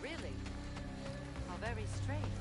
Really? How very strange.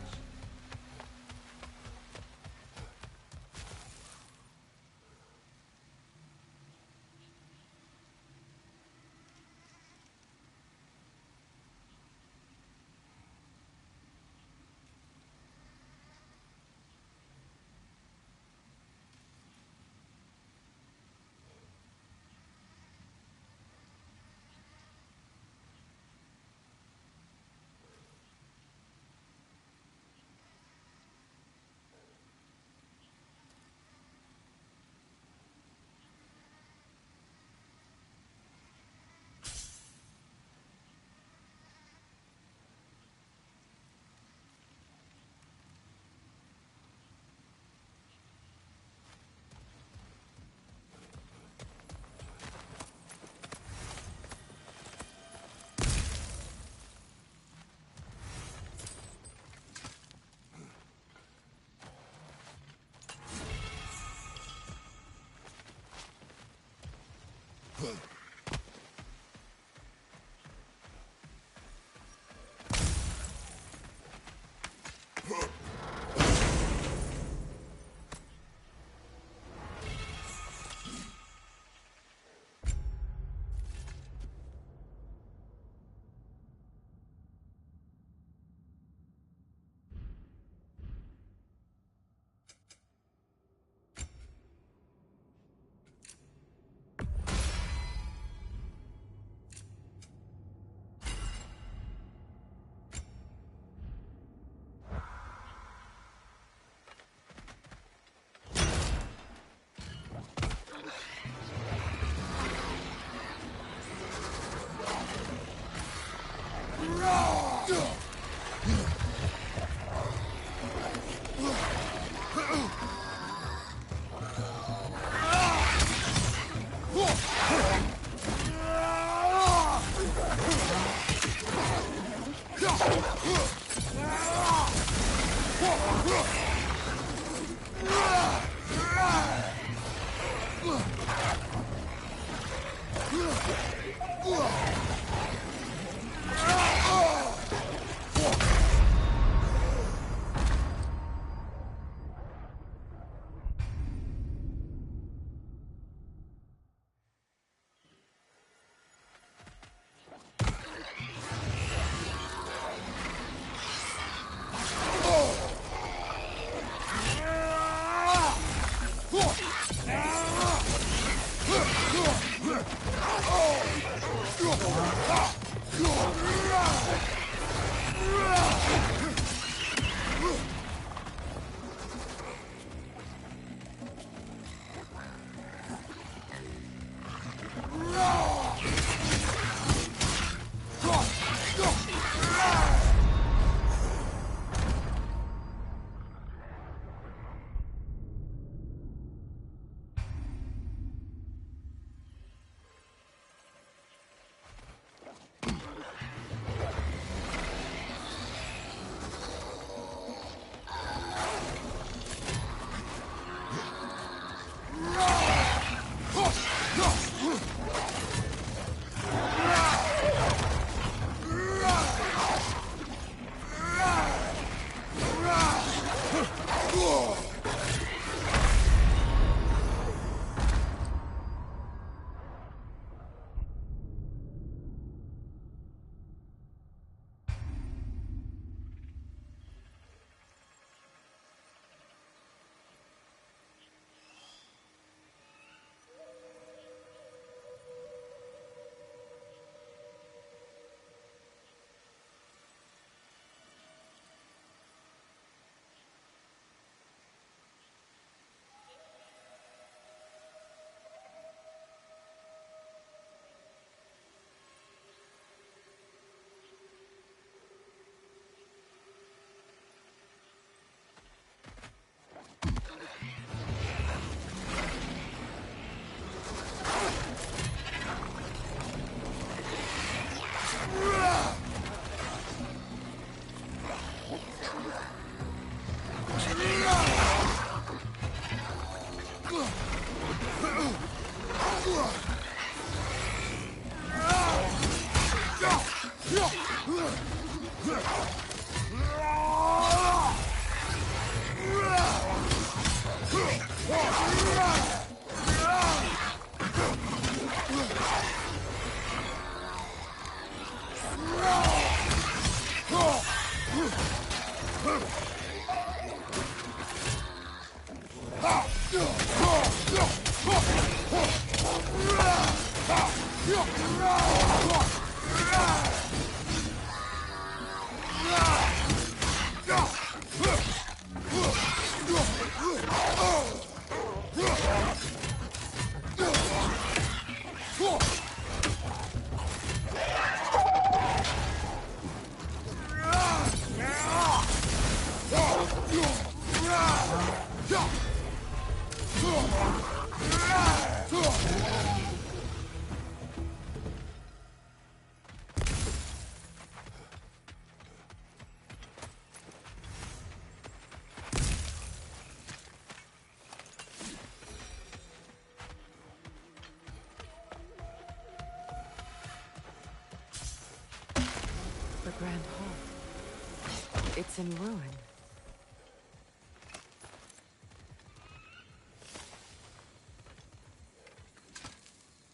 The Grand Hall. It's in ruin.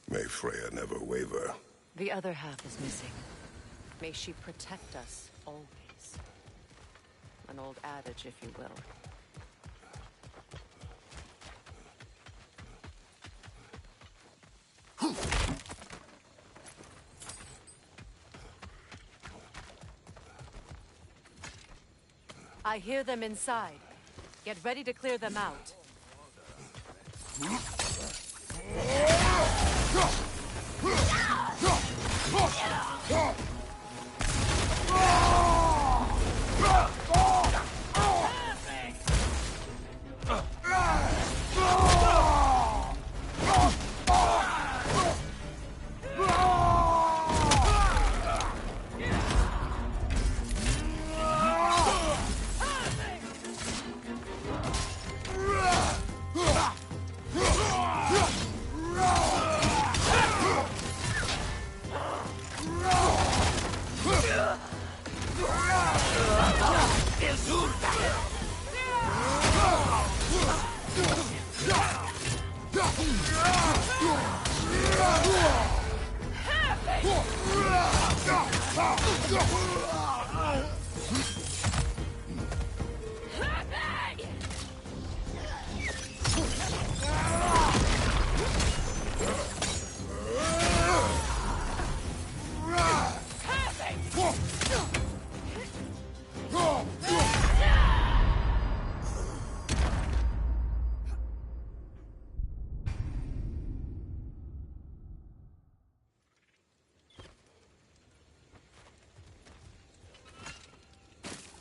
May Freya never waver. The other half is missing. May she protect us always. An old adage, if you will. I hear them inside. Get ready to clear them out.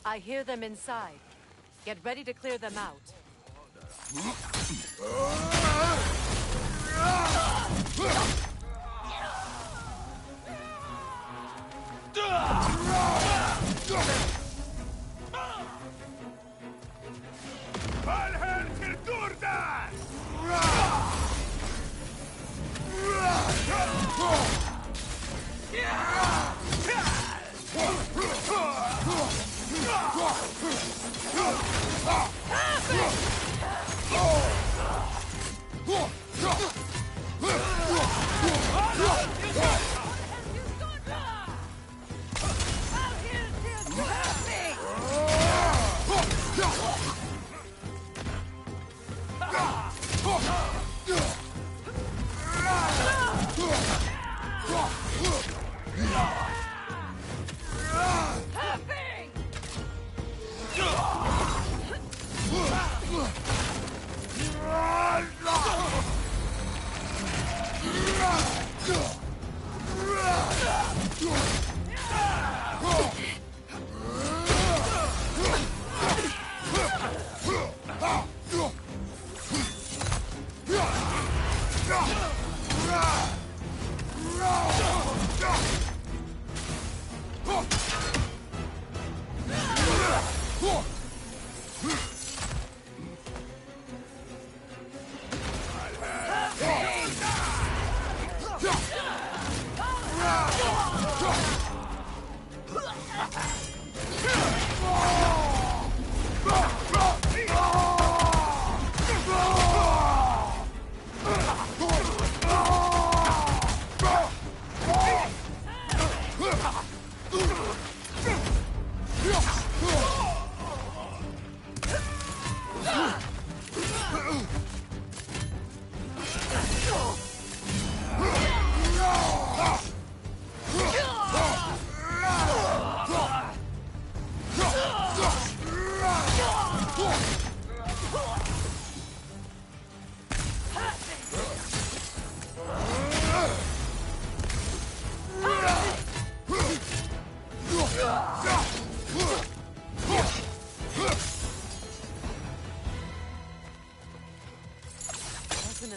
I hear them inside. Get ready to clear them out.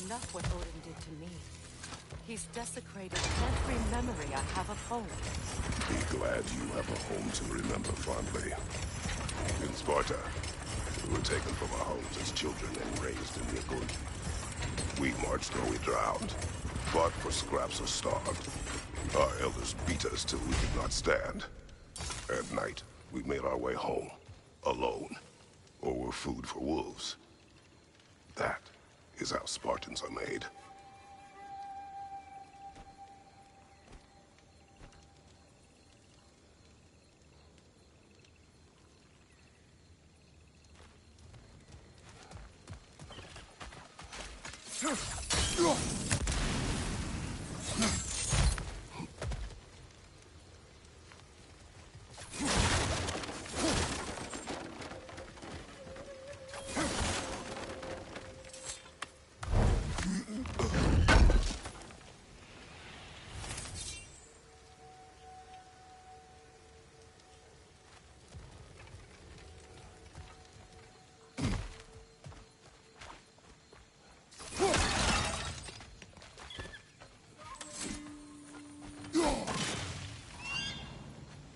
Enough what Odin did to me. He's desecrated every memory I have of home. Be glad you have a home to remember fondly. In Sparta, we were taken from our homes as children and raised in Nippon. We marched or we drowned, fought for scraps or starved. Our elders beat us till we could not stand. At night, we made our way home, alone, or were food for wolves. That is how Spartans are made.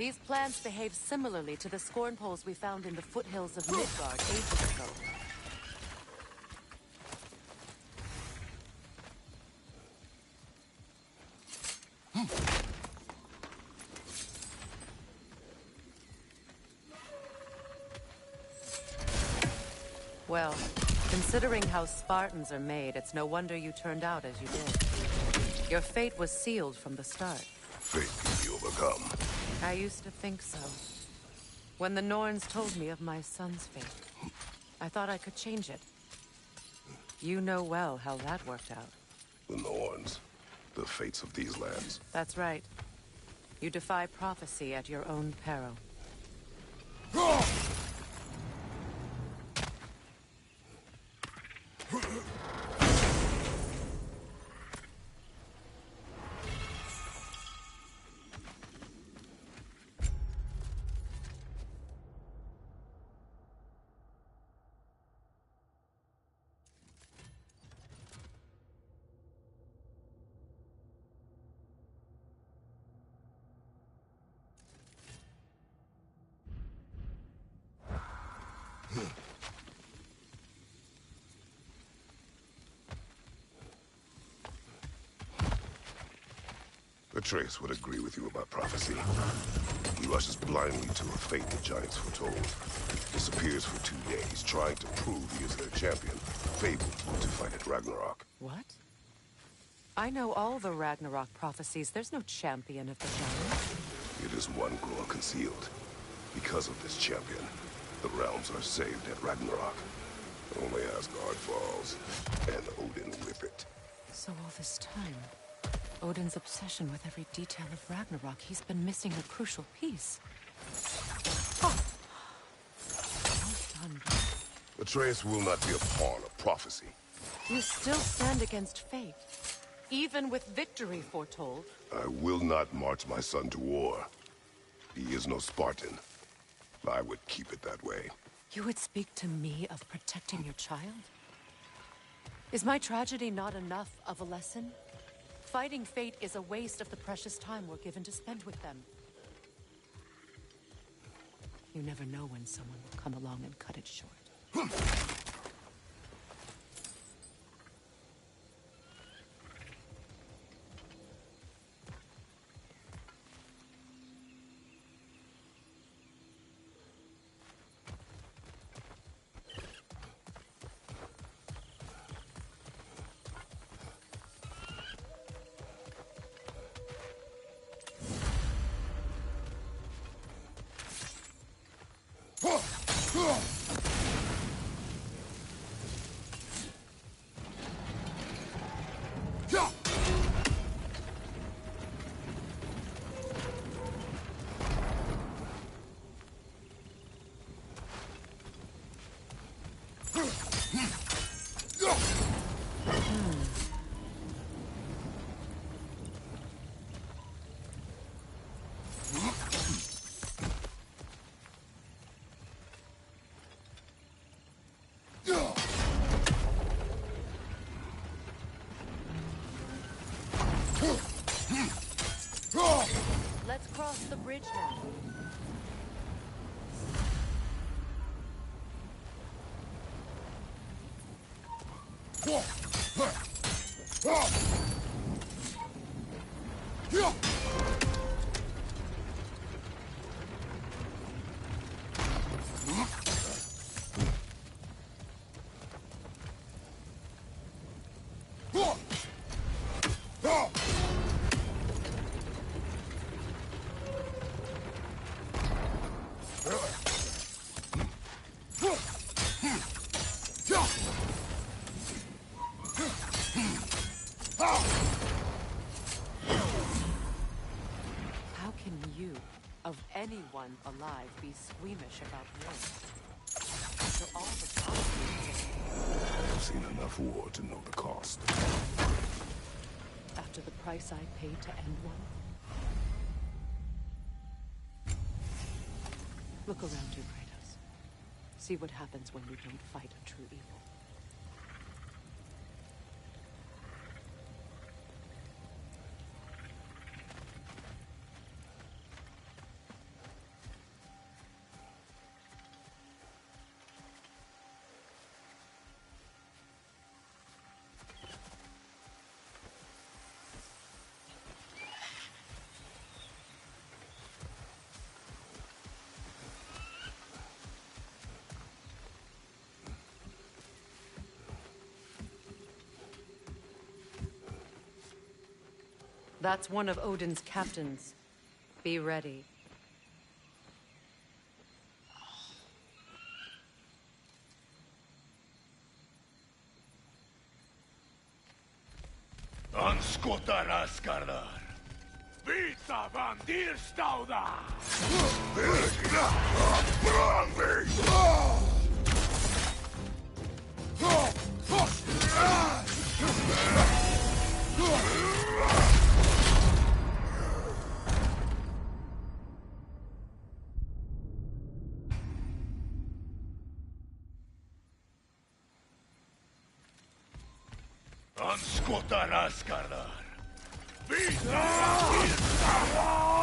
These plants behave similarly to the scorn poles we found in the foothills of Midgard ages ago. Well, considering how Spartans are made, it's no wonder you turned out as you did. Your fate was sealed from the start. Fate can be overcome. I used to think so. When the Norns told me of my son's fate, I thought I could change it. You know well how that worked out. The Norns, the fates of these lands. That's right. You defy prophecy at your own peril. Atreus would agree with you about prophecy. He rushes blindly to a fate the giants foretold. Disappears for 2 days, trying to prove he is their champion, fabled to fight at Ragnarok. What? I know all the Ragnarok prophecies. There's no champion of the giants. It is one grow concealed. Because of this champion, the realms are saved at Ragnarok. Only Asgard falls, and Odin with it. So all this time, Odin's obsession with every detail of Ragnarok, he's been missing a crucial piece. Oh. Well done. Atreus will not be a pawn of prophecy. You still stand against fate, even with victory foretold. I will not march my son to war. He is no Spartan. I would keep it that way. You would speak to me of protecting your child? Is my tragedy not enough of a lesson? Fighting fate is a waste of the precious time we're given to spend with them. You never know when someone will come along and cut it short. Let's cross the bridge now. How can you, of anyone alive, be squeamish about war? After all the costs. I've seen enough war to know the cost. After the price I paid to end one? Look around you, Kratos. See what happens when we don't fight a true evil. That's one of Odin's captains. Be ready. Anskotar Asgardar. Vita van Dyrstauda! Anskotar Asgardar. Vita van Dyrstauda!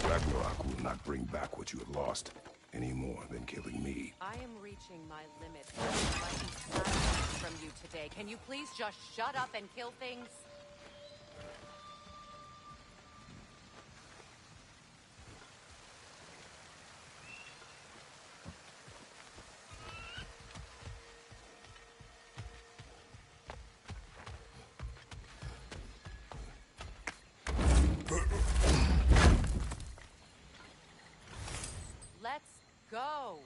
Ragnarök will not bring back what you have lost, any more than killing me. I am reaching my limit from you today. Can you please just shut up and kill things? Let's go!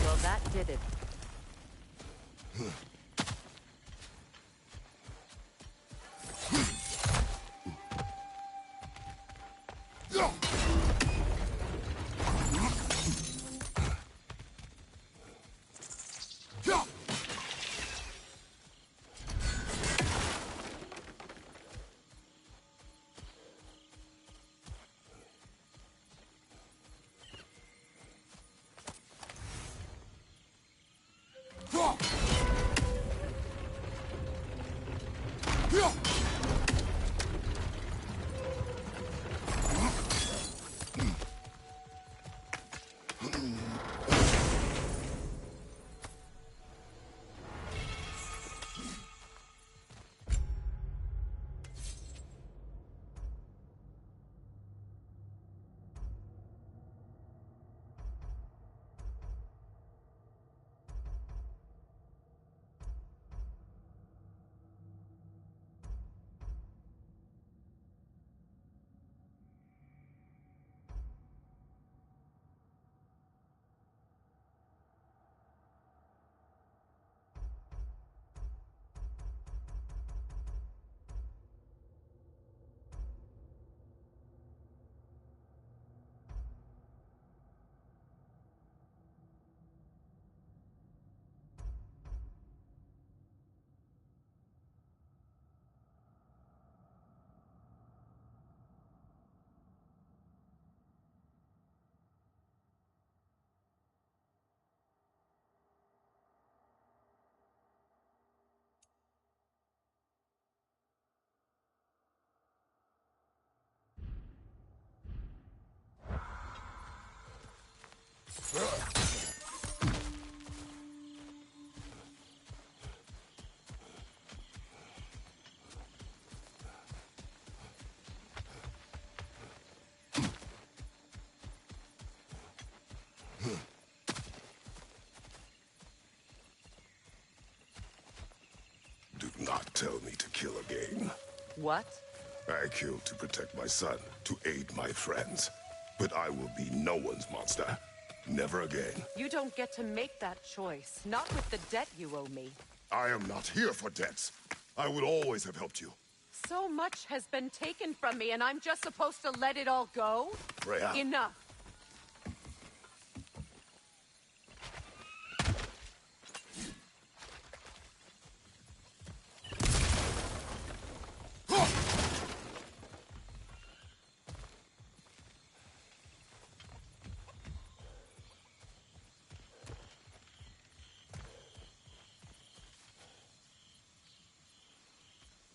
Well, that did it. Do not tell me to kill again. What? I killed to protect my son, to aid my friends. But I will be no one's monster. Never again. You don't get to make that choice. Not with the debt you owe me. I am not here for debts. I would always have helped you. So much has been taken from me, and I'm just supposed to let it all go? Freya. Enough.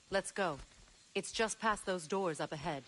Let's go. It's just past those doors up ahead.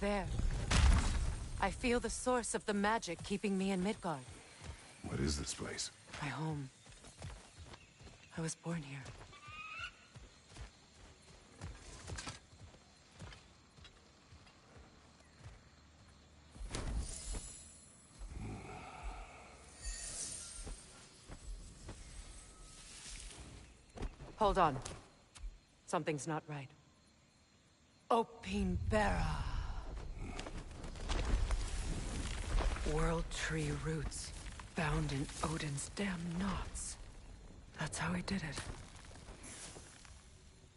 There. I feel the source of the magic keeping me in Midgard. What is this place? My home. I was born here. Hold on. Something's not right. Opinbera. World Tree roots, bound in Odin's damn knots. That's how he did it.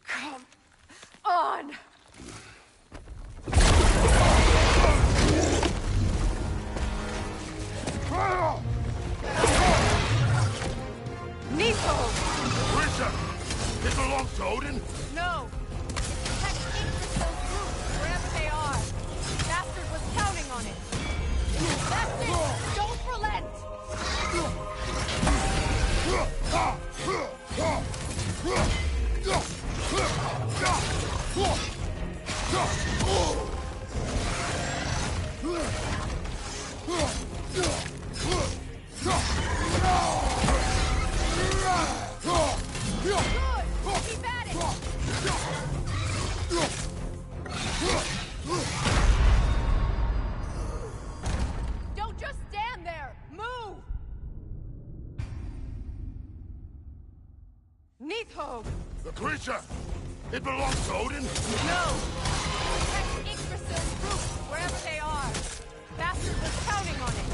Come on! Nico! Creature! It belongs to Odin? No! Protect Yggdrasil's roots, wherever they are. Bastard was counting on it. That's it! Don't relent! Good! Keep at it! Don't just stand there! Move! Nithog! The creature! It belongs to Odin? No! Protect Yggdrasil's roots, wherever they are. Bastard was counting on it.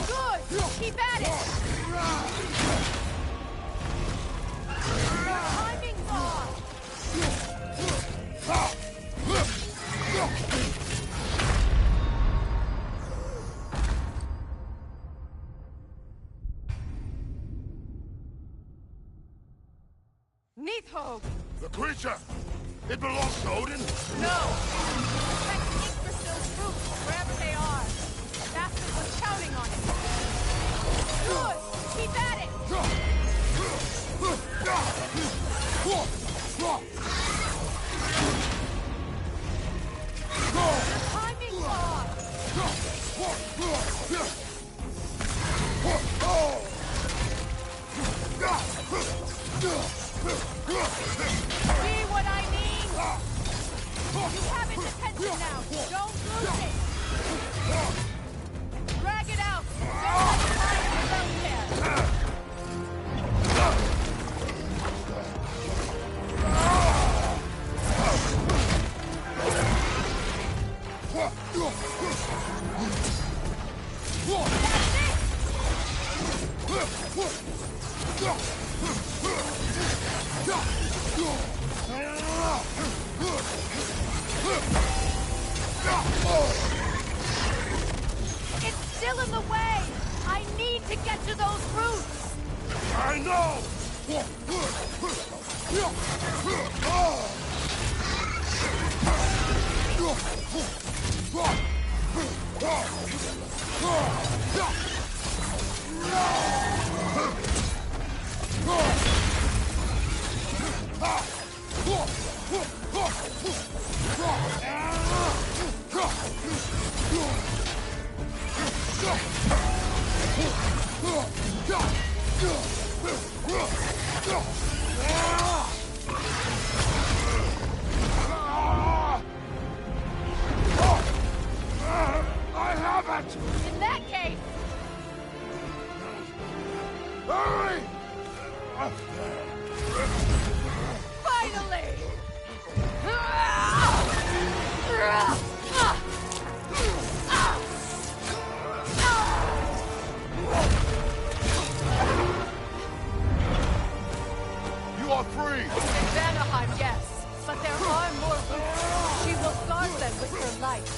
Good! Keep at it! Your timing's off! Nithog! The creature! It belongs to Odin? No! Protect Yggdrasil's roots, wherever they are. Bastard was counting on it. Good! Keep at it! The timing's off! See what I mean? You have its attention now. Don't lose it. Drag it out. Don't let it hide yourself there. It's still in the way. I need to get to those roots. I know! I have it! In that case, Hurry! finally! You are free! In Vanaheim, yes. But there are more roots. She will guard them with her life.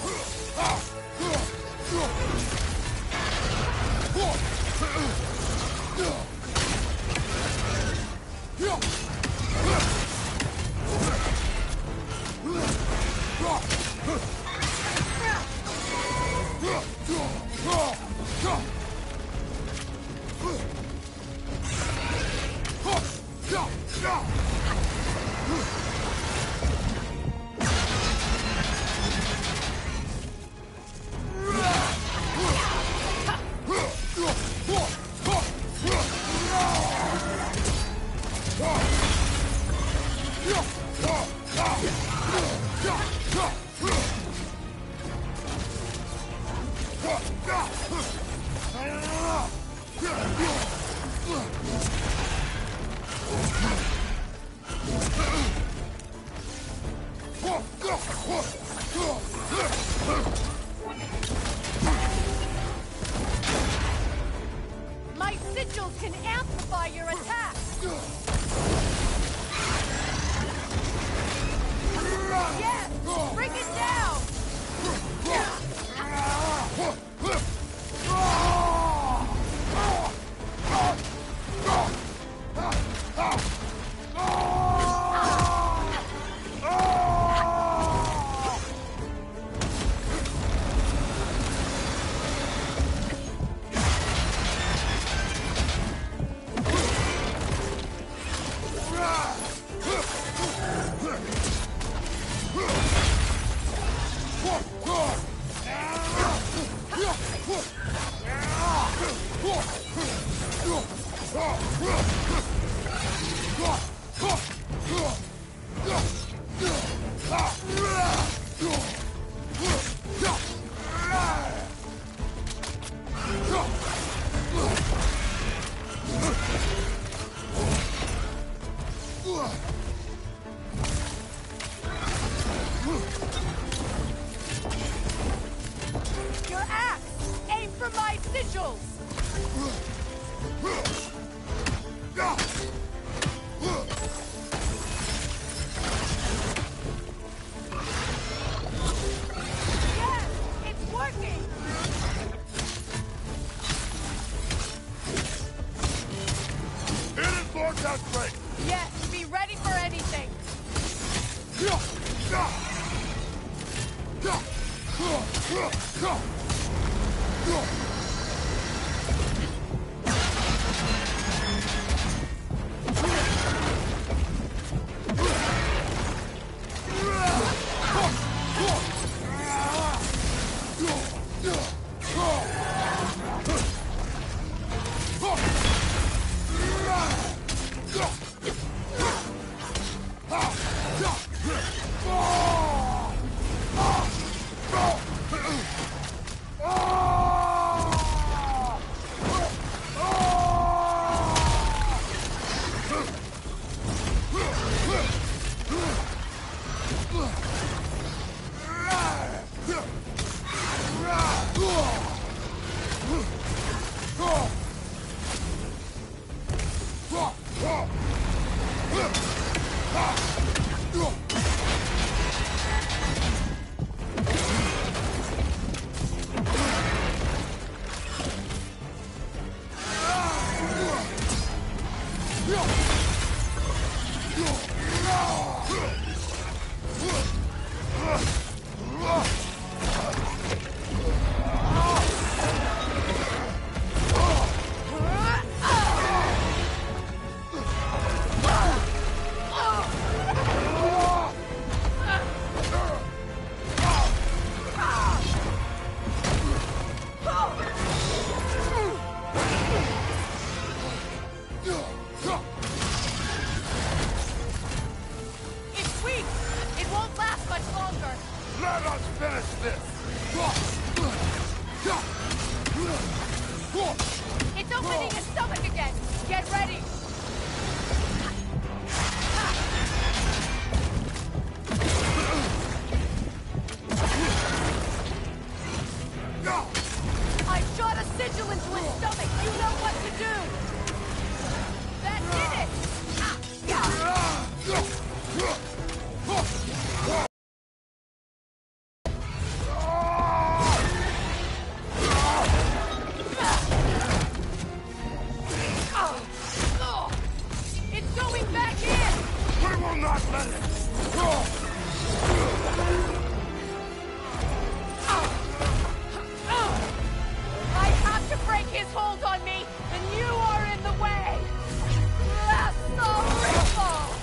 Your axe! Aim for my sigils! Yes! It's working! It is more desperate! Yes, be ready for anything! It's weak! It won't last much longer! Let us finish this! It's opening his stomach again! Get ready! I shot a sigil into his stomach! You know what to do! That did it! It's going back in! We will not let it! I have to break his hold on me, and you are in the way! That's the ripple!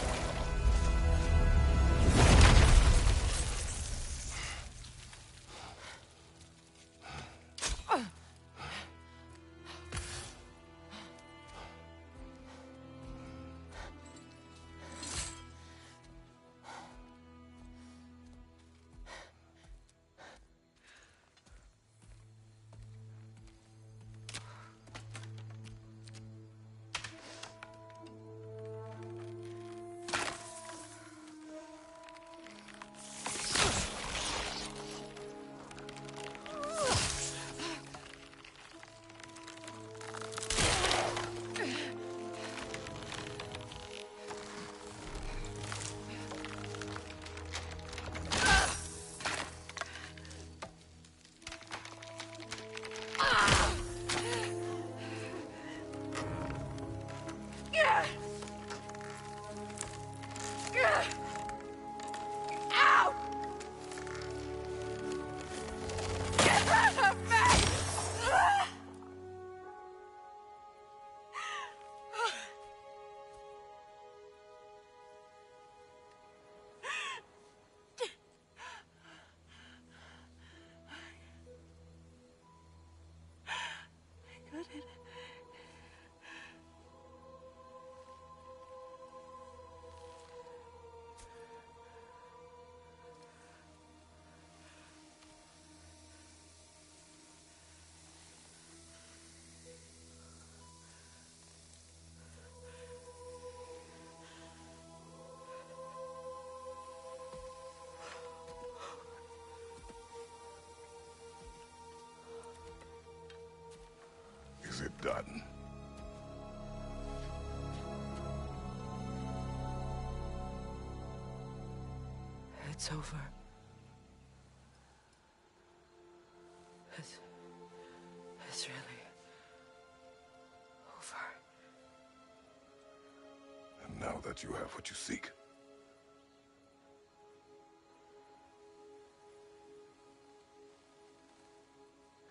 done. It's over. It's really over. And now that you have what you seek,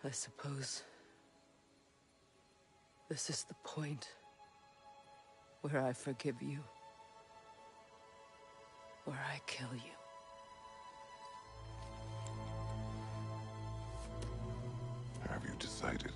I suppose this is the point where I forgive you, where I kill you. have you decided?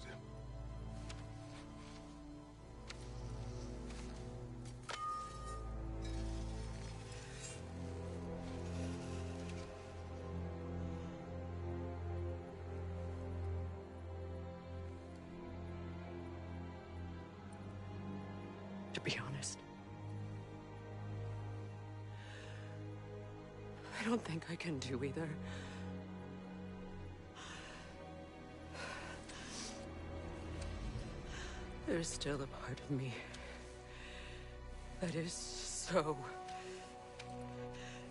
To be honest, I don't think I can do either. There's still a part of me that is so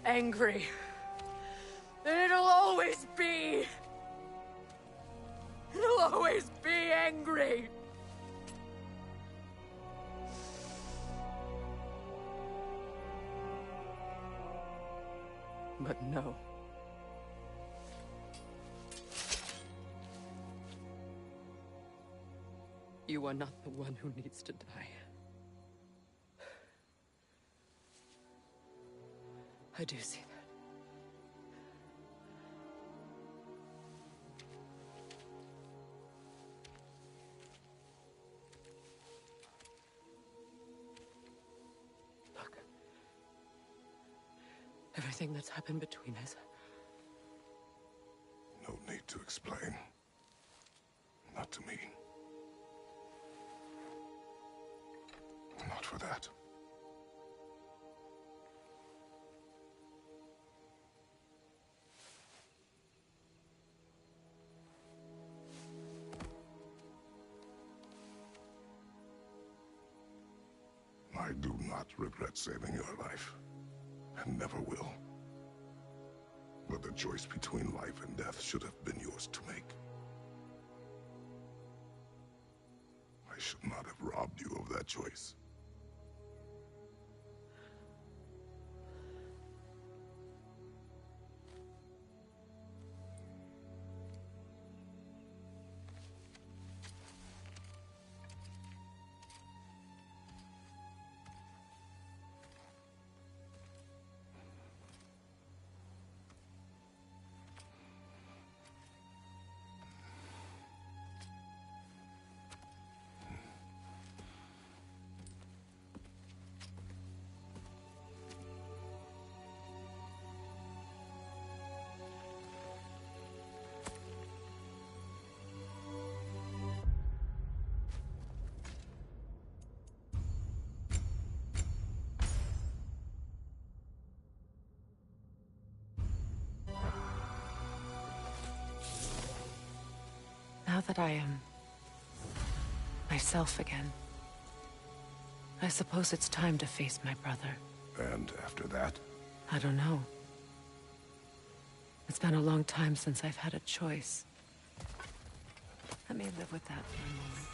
angry that it'll always be. It'll always be angry. But no. You are not the one who needs to die. I do see that. Look. Everything that's happened between us. No need to explain. Not to me. Not for that. I do not regret saving your life, and never will. But the choice between life and death should have been yours to make. I should not have robbed you of that choice. Now that I am myself again, I suppose it's time to face my brother. And after that? I don't know. It's been a long time since I've had a choice. Let me live with that for a moment.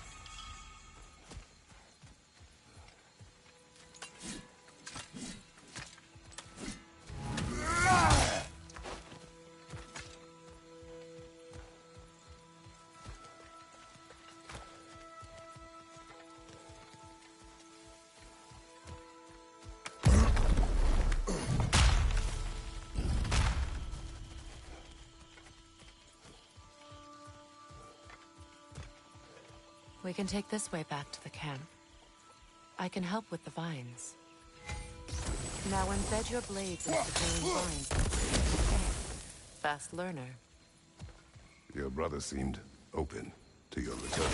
We can take this way back to the camp. I can help with the vines. Now embed your blades into the growing vines. Fast learner. Your brother seemed open to your return.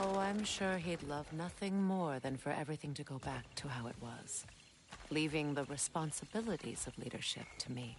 Oh, I'm sure he'd love nothing more than for everything to go back to how it was, leaving the responsibilities of leadership to me.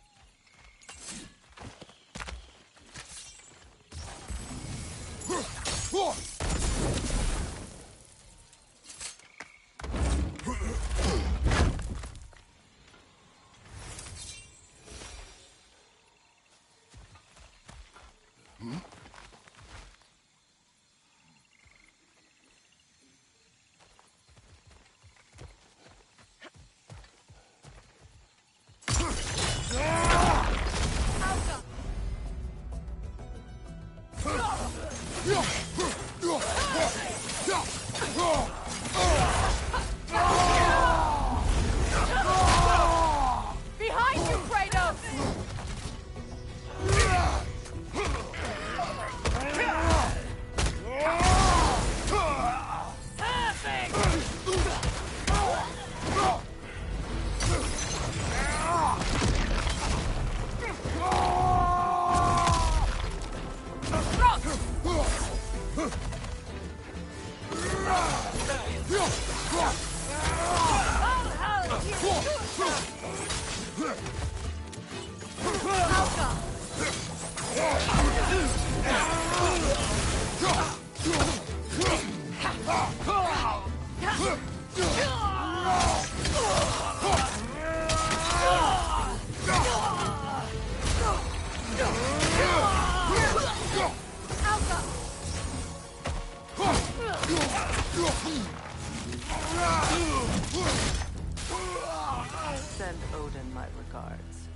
Odin my regards.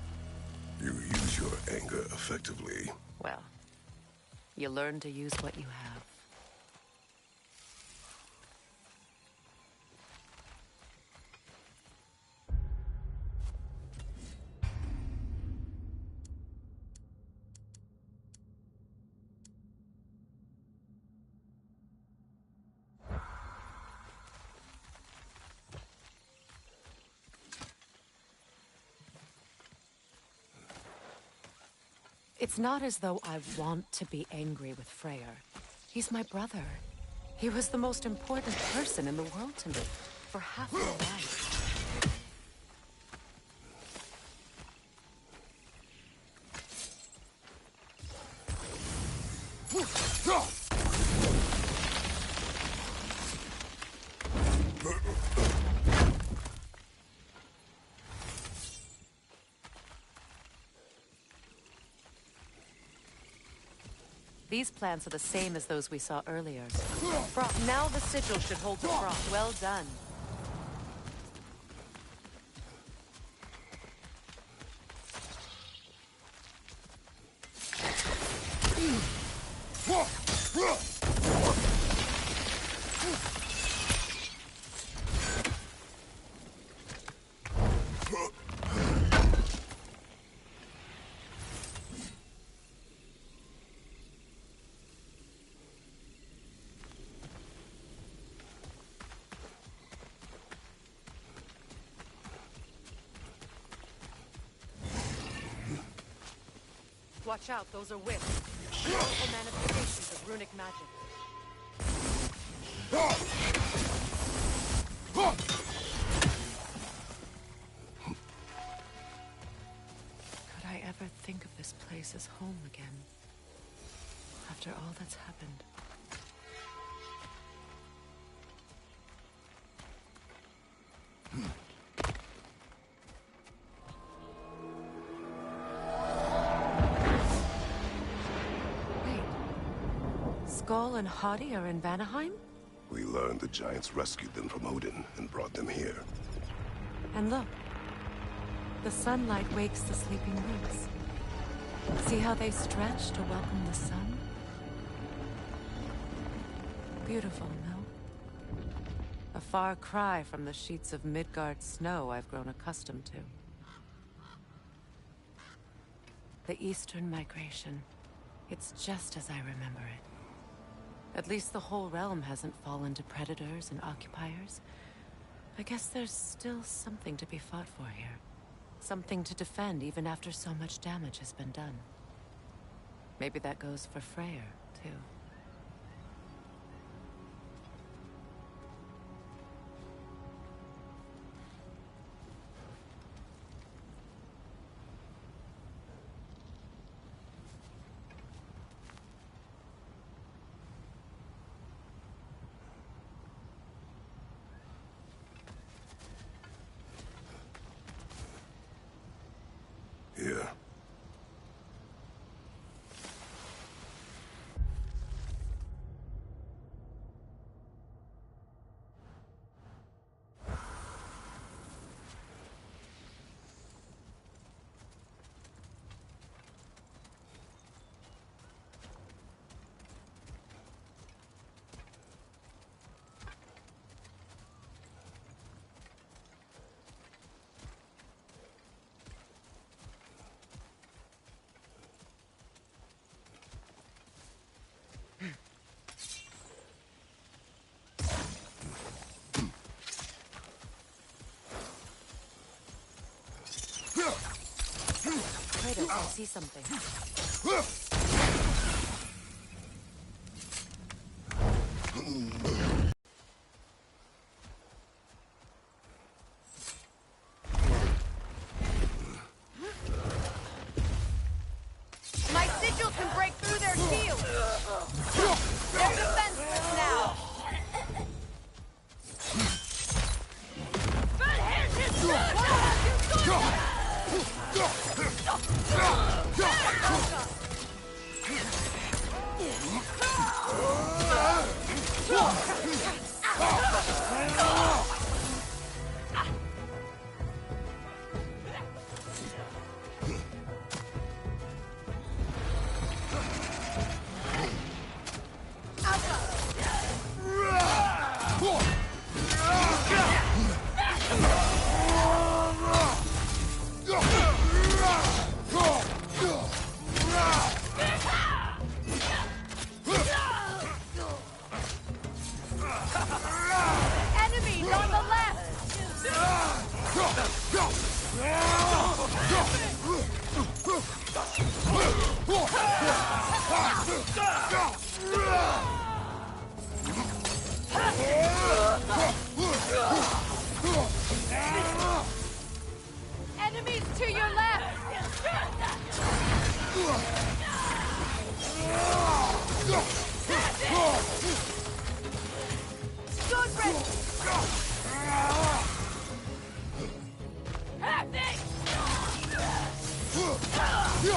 You use your anger effectively. Well, you learn to use what you have. It's not as though I want to be angry with Freyr. He's my brother. He was the most important person in the world to me for half my life. These plants are the same as those we saw earlier. Now the sigil should hold the frost. Well done. Watch out, those are whips. Powerful manifestations of runic magic. Could I ever think of this place as home again? After all that's happened. Skoll and Hati are in Vanaheim? We learned the giants rescued them from Odin and brought them here. And look, the sunlight wakes the sleeping roots. See how they stretch to welcome the sun? Beautiful, no? A far cry from the sheets of Midgard snow I've grown accustomed to. The Eastern migration. It's just as I remember it. At least the whole realm hasn't fallen to predators and occupiers. I guess there's still something to be fought for here. Something to defend even after so much damage has been done. Maybe that goes for Freyr, too. Here. Kratos, I see something. My sigil can break through their shield! They're defenseless now! This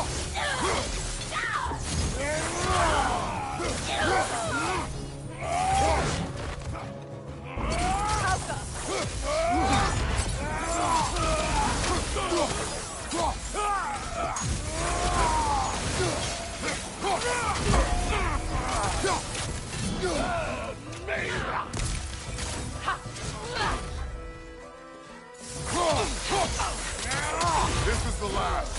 is the last.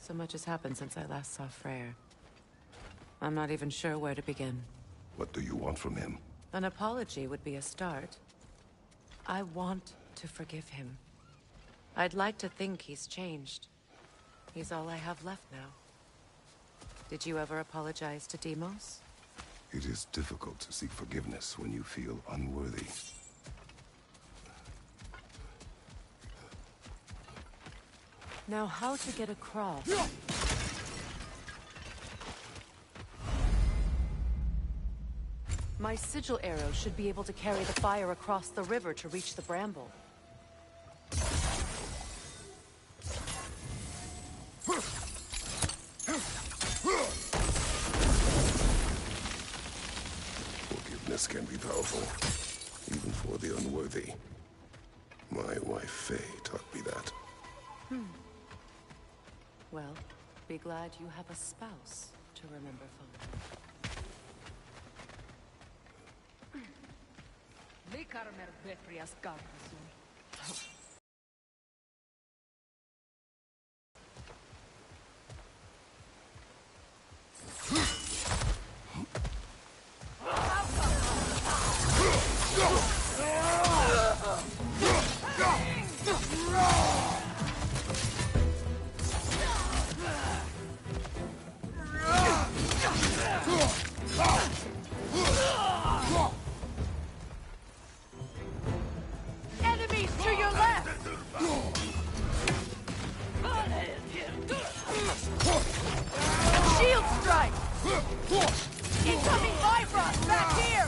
So much has happened since I last saw Freyr. I'm not even sure where to begin. What do you want from him? An apology would be a start. I want to forgive him. I'd like to think he's changed. He's all I have left now. Did you ever apologize to Deimos? It is difficult to seek forgiveness when you feel unworthy. Now, how to get across? My sigil arrow should be able to carry the fire across the river to reach the bramble. Forgiveness can be powerful, even for the unworthy. My wife Faye taught me that. Well, be glad you have a spouse to remember fondly. Enemies to your left! Shield strike! Incoming Bifrost back here!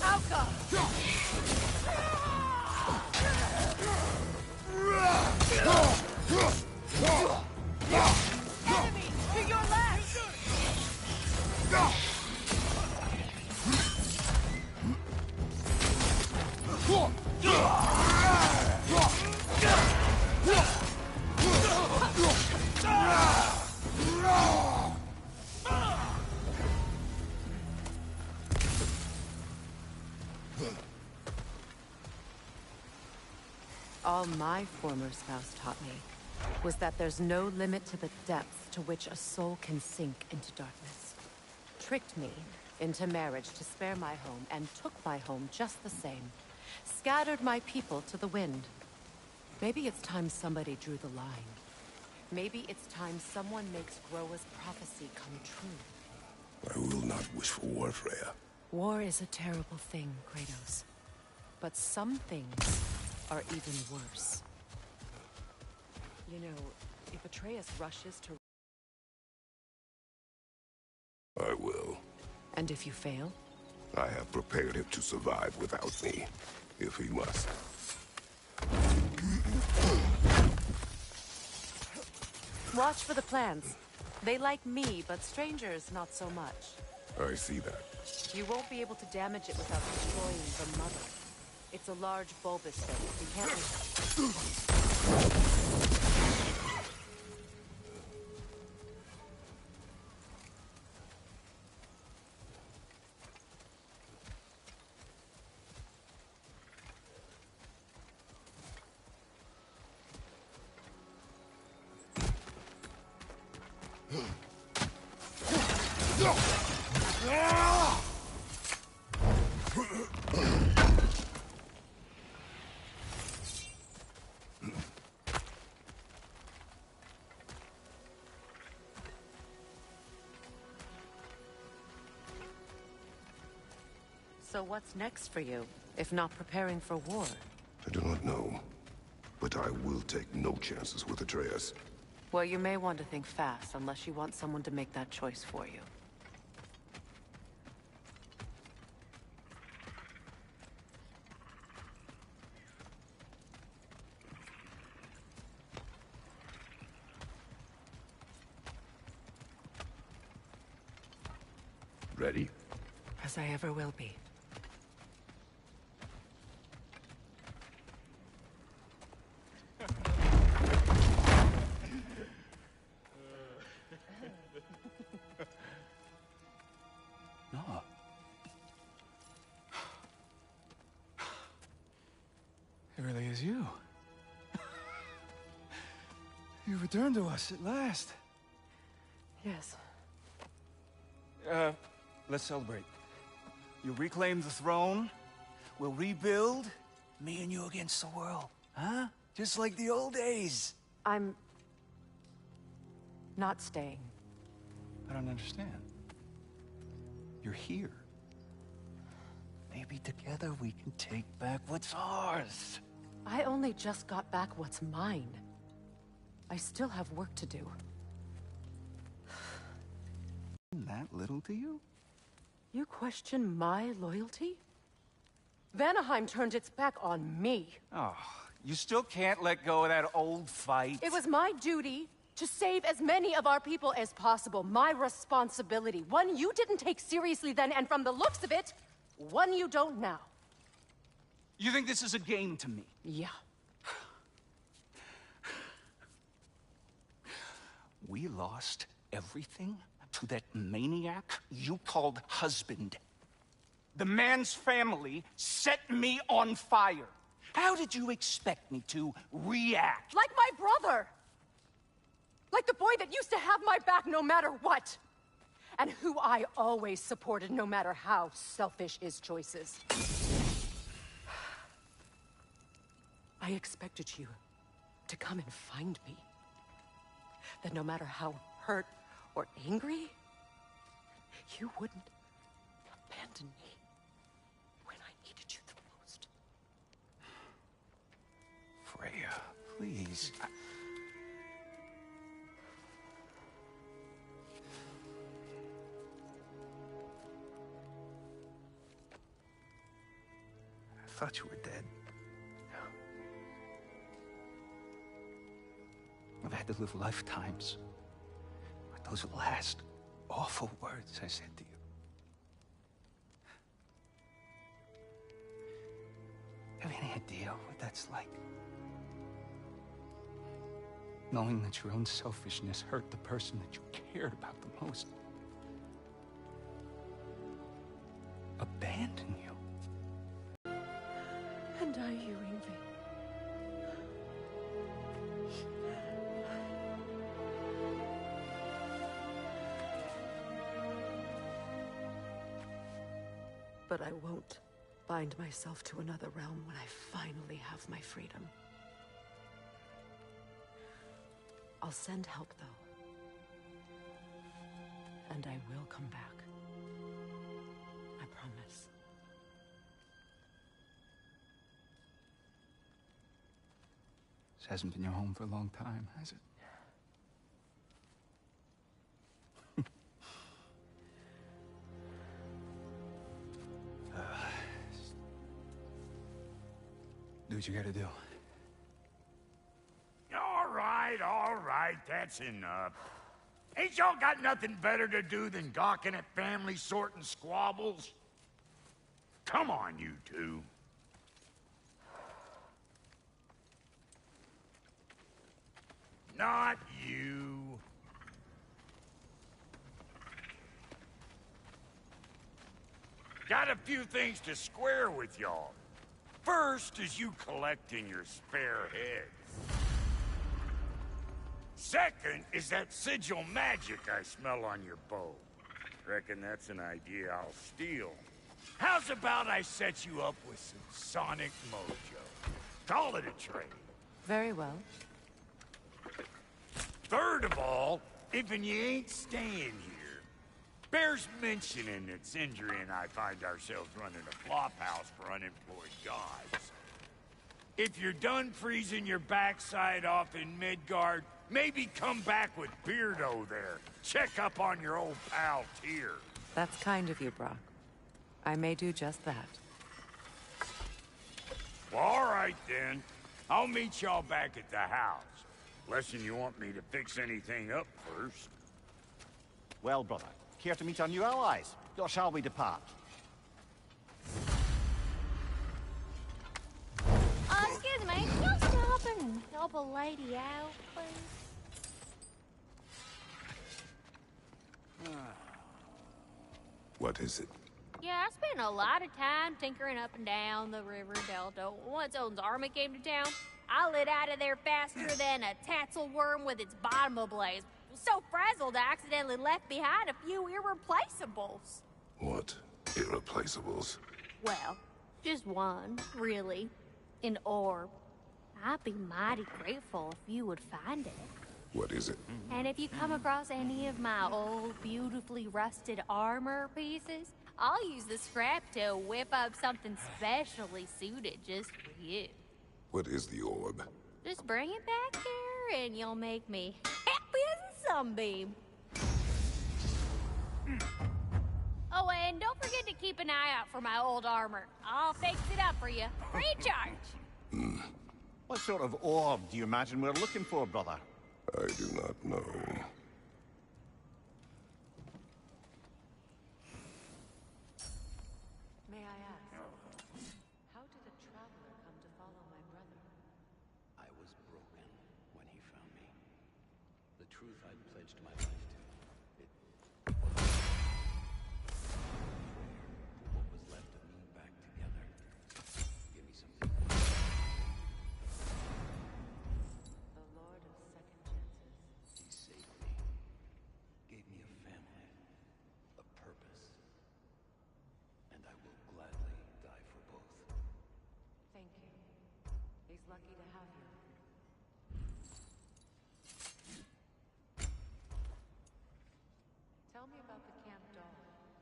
Outcome! Enemies to your left! All my former spouse taught me was that there's no limit to the depth to which a soul can sink into darkness. Tricked me into marriage to spare my home, and took my home just the same. Scattered my people to the wind. Maybe it's time somebody drew the line. Maybe it's time someone makes Groa's prophecy come true. I will not wish for war, Freya. War is a terrible thing, Kratos. But some things are even worse. You know, if Atreus rushes to... I will. And if you fail? I have prepared him to survive without me, if he must. Watch for the plants. They like me, but strangers not so much. I see that. You won't be able to damage it without destroying the mother. It's a large bulbous thing. You can't... So what's next for you, if not preparing for war? I do not know, but I will take no chances with Atreus. Well, you may want to think fast, unless you want someone to make that choice for you. Ready? As I ever will be. No. It really is you. You returned to us at last. Yes. Let's celebrate. You reclaim the throne, we'll rebuild, me and you against the world. Huh? Just like the old days. I'm... not staying. I don't understand. You're here. Maybe together we can take back what's ours. I only just got back what's mine. I still have work to do. Isn't that little to you? You question my loyalty? Vanaheim turned its back on me. Oh, you still can't let go of that old fight. It was my duty to save as many of our people as possible. My responsibility. One you didn't take seriously then, and from the looks of it, one you don't now. You think this is a game to me? Yeah. We lost everything to that maniac you called husband. The man's family set me on fire. How did you expect me to react? Like my brother! Like the boy that used to have my back no matter what! And who I always supported no matter how selfish his choices. I expected you to come and find me. That no matter how hurt or angry, you wouldn't abandon me when I needed you the most. Freya, please. I thought you were dead. I've had to live lifetimes. But those last awful words I said to you. Have any idea what that's like? Knowing that your own selfishness hurt the person that you cared about the most. Abandon you. And I you, Ingvi. But I won't bind myself to another realm when I finally have my freedom. I'll send help, though. And I will come back. I promise. This hasn't been your home for a long time, has it? Do what you gotta do. All right, that's enough. Ain't y'all got nothing better to do than gawking at family sorting squabbles? Come on, you two. Not you. Got a few things to square with y'all. First is you collecting your spare heads. Second is that sigil magic I smell on your bow. Reckon that's an idea I'll steal. How's about I set you up with some sonic mojo? Call it a trade. Very well. Third of all, if you ain't staying here, Bears mentioning that Sindri and I find ourselves running a flop house for unemployed gods. If you're done freezing your backside off in Midgard, maybe come back with Beardo there. Check up on your old pal Tyr. That's kind of you, Brock. I may do just that. Well, all right then. I'll meet y'all back at the house. Unless you want me to fix anything up first. Well, brother, care to meet our new allies? Or shall we depart? Excuse me, can you stop and help a lady out, please? What is it? Yeah, I spent a lot of time tinkering up and down the river delta. Once Odin's army came to town, I lit out of there faster than a tassel worm with its bottom ablaze. So frazzled, I accidentally left behind a few irreplaceables. What? Irreplaceables? Well, just one, really. An orb. I'd be mighty grateful if you would find it. What is it? And if you come across any of my old, beautifully rusted armor pieces, I'll use the scrap to whip up something specially suited just for you. What is the orb? Just bring it back here and you'll make me happy as a sunbeam. Oh, and don't forget to keep an eye out for my old armor. I'll fix it up for you. Free charge. What sort of orb do you imagine we're looking for, brother? I do not know. May I ask, how did a traveler come to follow my brother? I was broken when he found me. The truth I'd pledged my life to. It wasn't fair. What was left of me back together. Give me something. The Lord of Second Chances. He saved me. Gave me a family. A purpose. And I will gladly die for both. Thank you. He's lucky to have you. Tell me about the camp dog.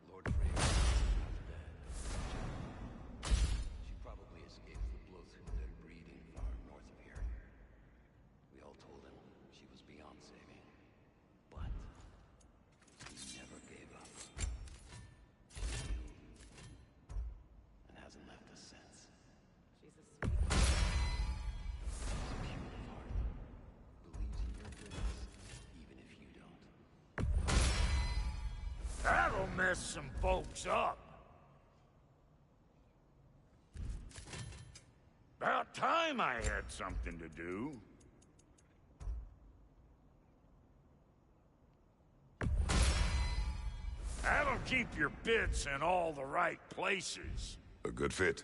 Lord Freyr is not dead. She probably escaped the blood breeding far north of here. We all told him she was beyond saving. But he never gave up. She knew. And hasn't left us since. She's a sweet. She's pure of heart. Believes in your goodness, even if you don't. That'll mess some folks up. About time I had something to do. That'll keep your bits in all the right places. A good fit.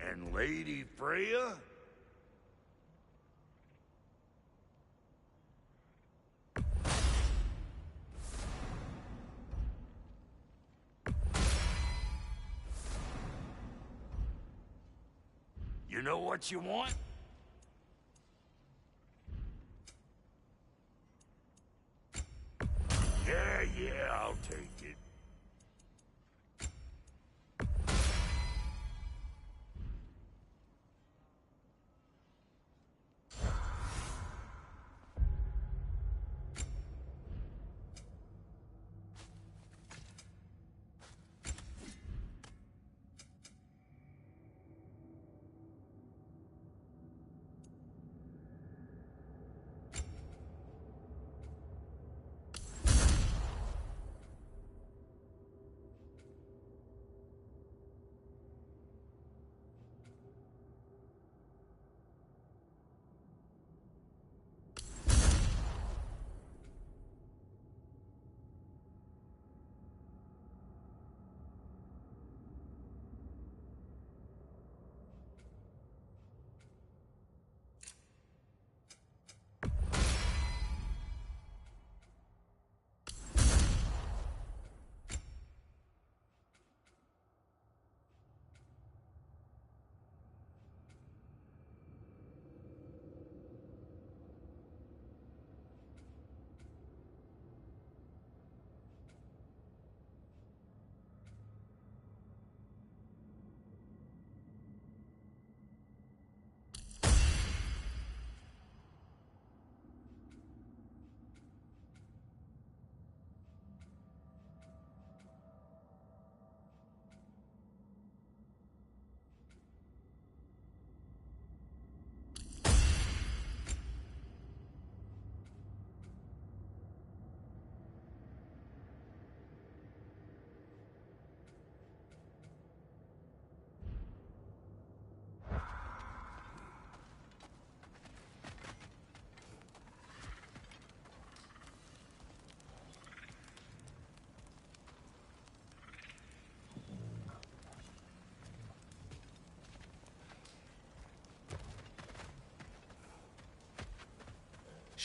And Lady Freya? You know what you want? Yeah, I'll take it.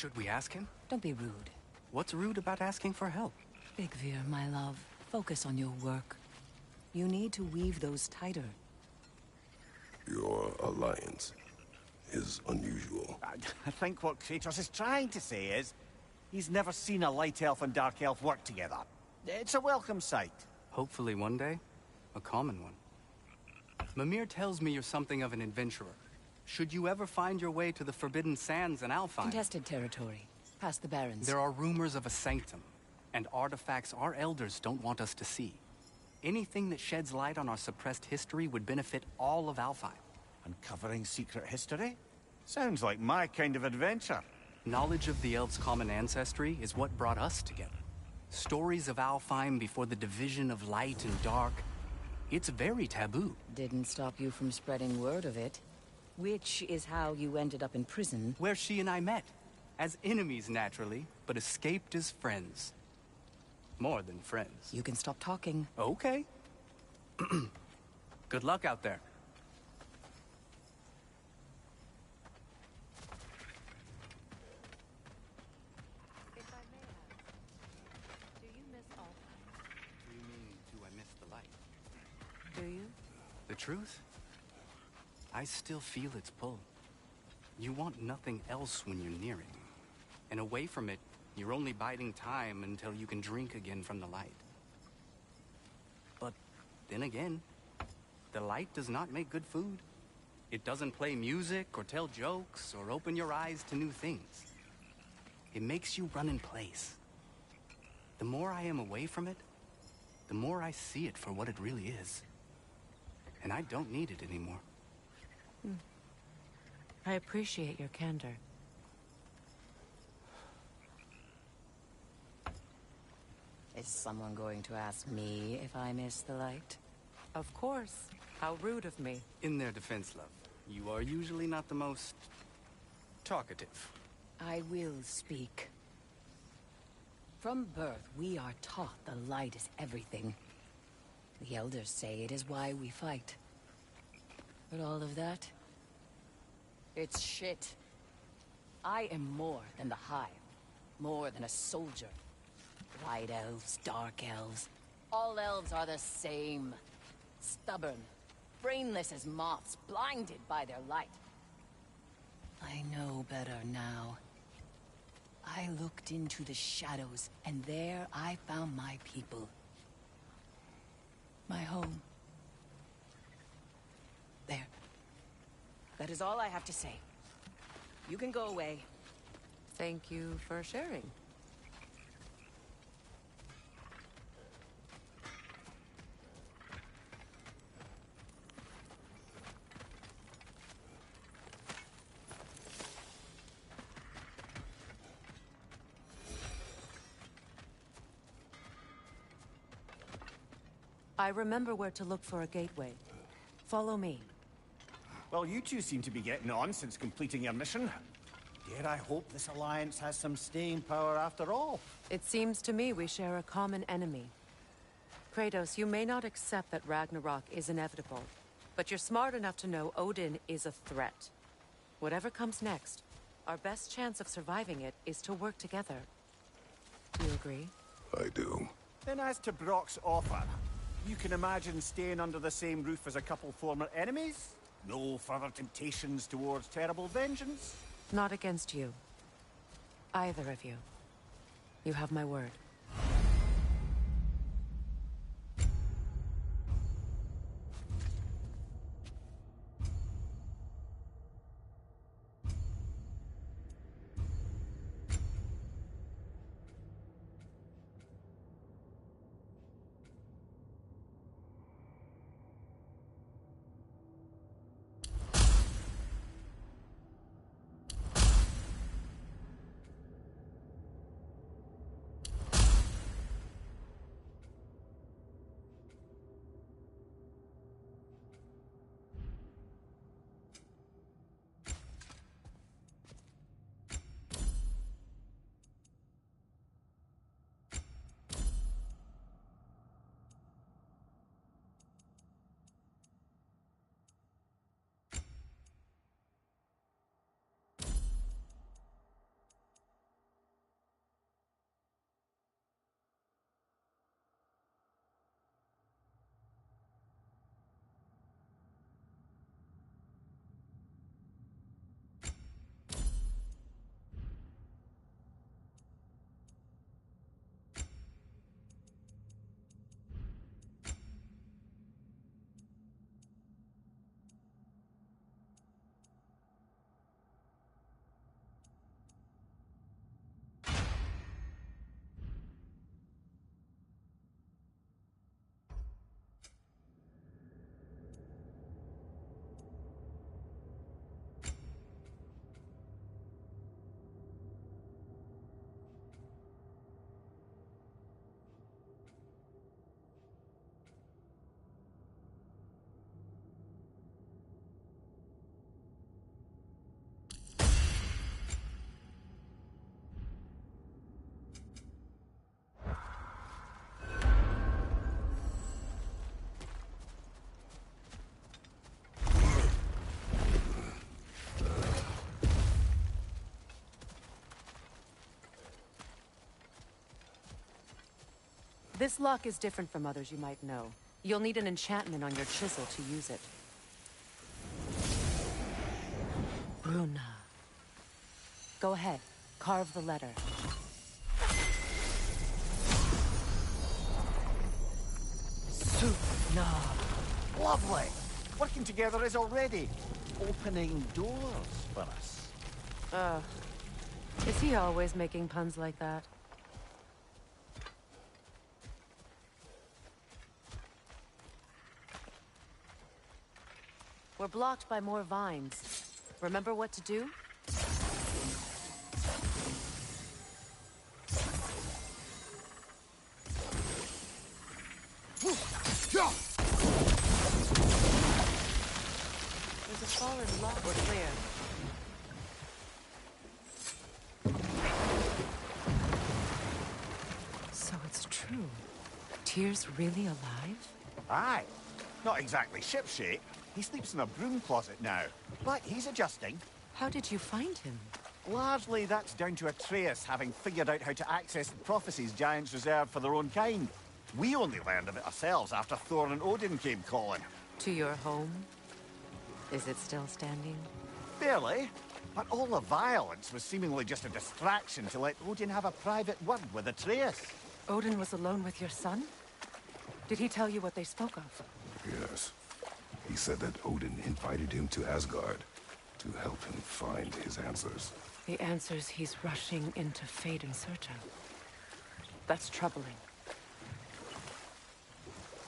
Should we ask him? Don't be rude. What's rude about asking for help? Big Veer, my love, focus on your work. You need to weave those tighter. Your alliance is unusual. I think what Kratos is trying to say is, he's never seen a light elf and dark elf work together. It's a welcome sight. Hopefully one day, a common one. Mimir tells me you're something of an adventurer. Should you ever find your way to the Forbidden Sands in Alfheim... Contested territory. Past the Barrens. There are rumors of a sanctum, and artifacts our elders don't want us to see. Anything that sheds light on our suppressed history would benefit all of Alfheim. Uncovering secret history? Sounds like my kind of adventure. Knowledge of the elves' common ancestry is what brought us together. Stories of Alfheim before the division of light and dark. It's very taboo. Didn't stop you from spreading word of it. Which is how you ended up in prison. Where she and I met. As enemies, naturally, but escaped as friends. More than friends. You can stop talking. Okay. Good luck out there. If I may ask, do you miss Alfheim? Do you mean, do I miss the light? Do you? The truth? I still feel its pull. You want nothing else when you're near it. And away from it, you're only biding time until you can drink again from the light. But then again, the light does not make good food. It doesn't play music or tell jokes or open your eyes to new things. It makes you run in place. The more I am away from it, the more I see it for what it really is. And I don't need it anymore. I appreciate your candor. Is someone going to ask me if I miss the light? Of course. How rude of me. In their defense, love, you are usually not the most talkative. I will speak. From birth, we are taught the light is everything. The elders say it is why we fight. But all of that, it's shit. I am more than the Hive. More than a soldier. Light elves, dark elves. All elves are the same. Stubborn. Brainless as moths, blinded by their light. I know better now. I looked into the shadows, and there I found my people. My home. There. That is all I have to say. You can go away. Thank you for sharing. I remember where to look for a gateway. Follow me. Well, you two seem to be getting on since completing your mission. Dare I hope this alliance has some staying power after all? It seems to me we share a common enemy. Kratos, you may not accept that Ragnarok is inevitable, but you're smart enough to know Odin is a threat. Whatever comes next, our best chance of surviving it is to work together. Do you agree? I do. Then as to Brock's offer, you can imagine staying under the same roof as a couple former enemies? No further temptations towards terrible vengeance? Not against you. Either of you. You have my word. This lock is different from others you might know. You'll need an enchantment on your chisel to use it. Bruna. Go ahead. Carve the letter. Suna. Lovely! Working together is already opening doors for us. Is he always making puns like that? We're blocked by more vines. Remember what to do? There's a fallen log. We're clear. So it's true. Tyr's really alive? Aye. Not exactly shipshape. He sleeps in a broom closet now. But he's adjusting. How did you find him? Largely, that's down to Atreus having figured out how to access the prophecies giants reserve for their own kind. We only learned of it ourselves after Thor and Odin came calling. To your home? Is it still standing? Barely. But all the violence was seemingly just a distraction to let Odin have a private word with Atreus. Odin was alone with your son? Did he tell you what they spoke of? Yes. He said that Odin invited him to Asgard to help him find his answers. The answers he's rushing into fate in search of. That's troubling.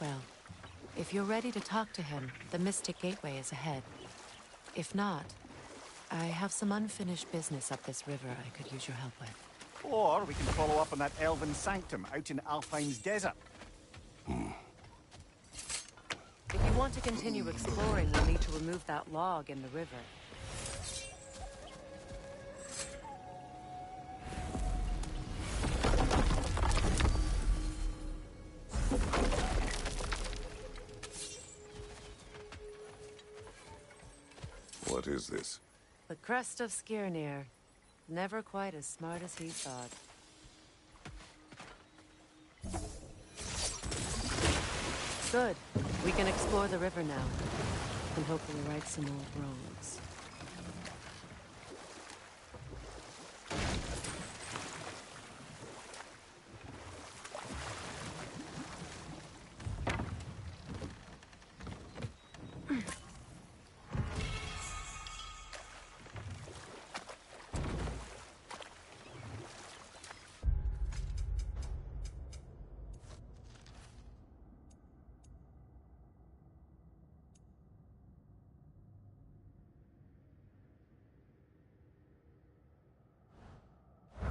Well, if you're ready to talk to him, the Mystic Gateway is ahead. If not, I have some unfinished business up this river I could use your help with. Or we can follow up on that elven sanctum out in Alpine's desert. If you want to continue exploring, you'll need to remove that log in the river. What is this? The crest of Skirnir. Never quite as smart as he thought. Good. We can explore the river now. And hopefully right some old roads.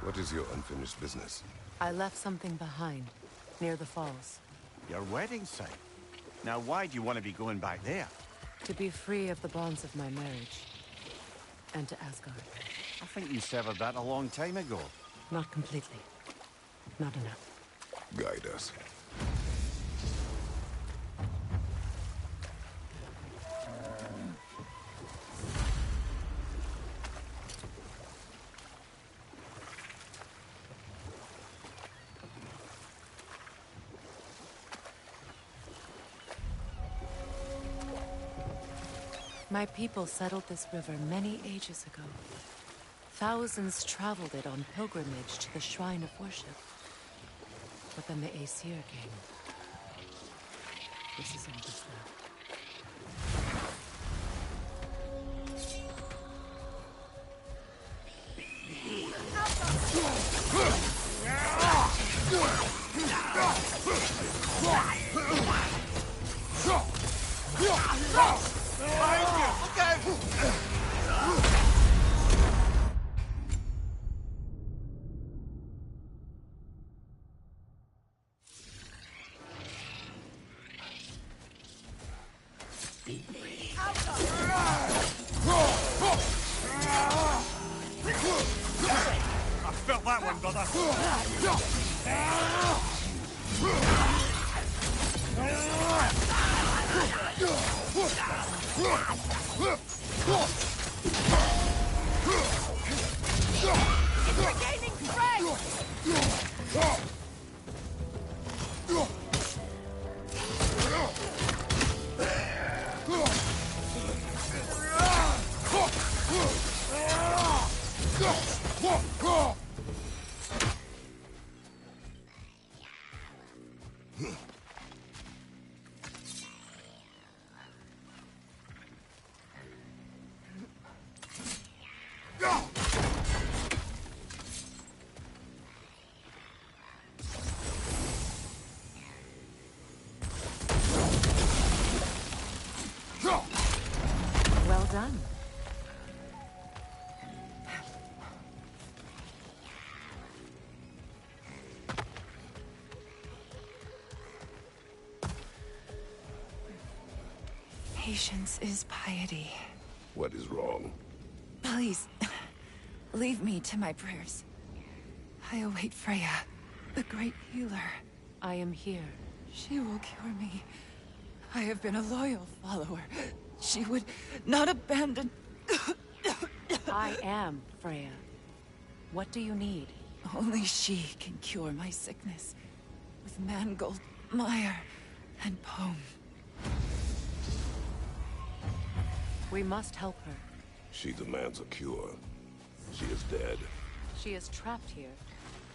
What is your unfinished business? I left something behind, near the falls. Your wedding site. Now why do you want to be going back there? To be free of the bonds of my marriage. And to Asgard. I think you severed that a long time ago. Not completely. Not enough. Guide us. My people settled this river many ages ago. Thousands traveled it on pilgrimage to the shrine of worship. But then the Aesir came. This is all that's left. I felt that one, brother. Regaining strength! Well done. Patience is piety. What is wrong? Please, leave me to my prayers. I await Freya, the great healer. I am here. She will cure me. I have been a loyal follower. She would not abandon... I am Freya. What do you need? Only she can cure my sickness. With mangold, mire, and poem. We must help her. She demands a cure. She is dead. She is trapped here,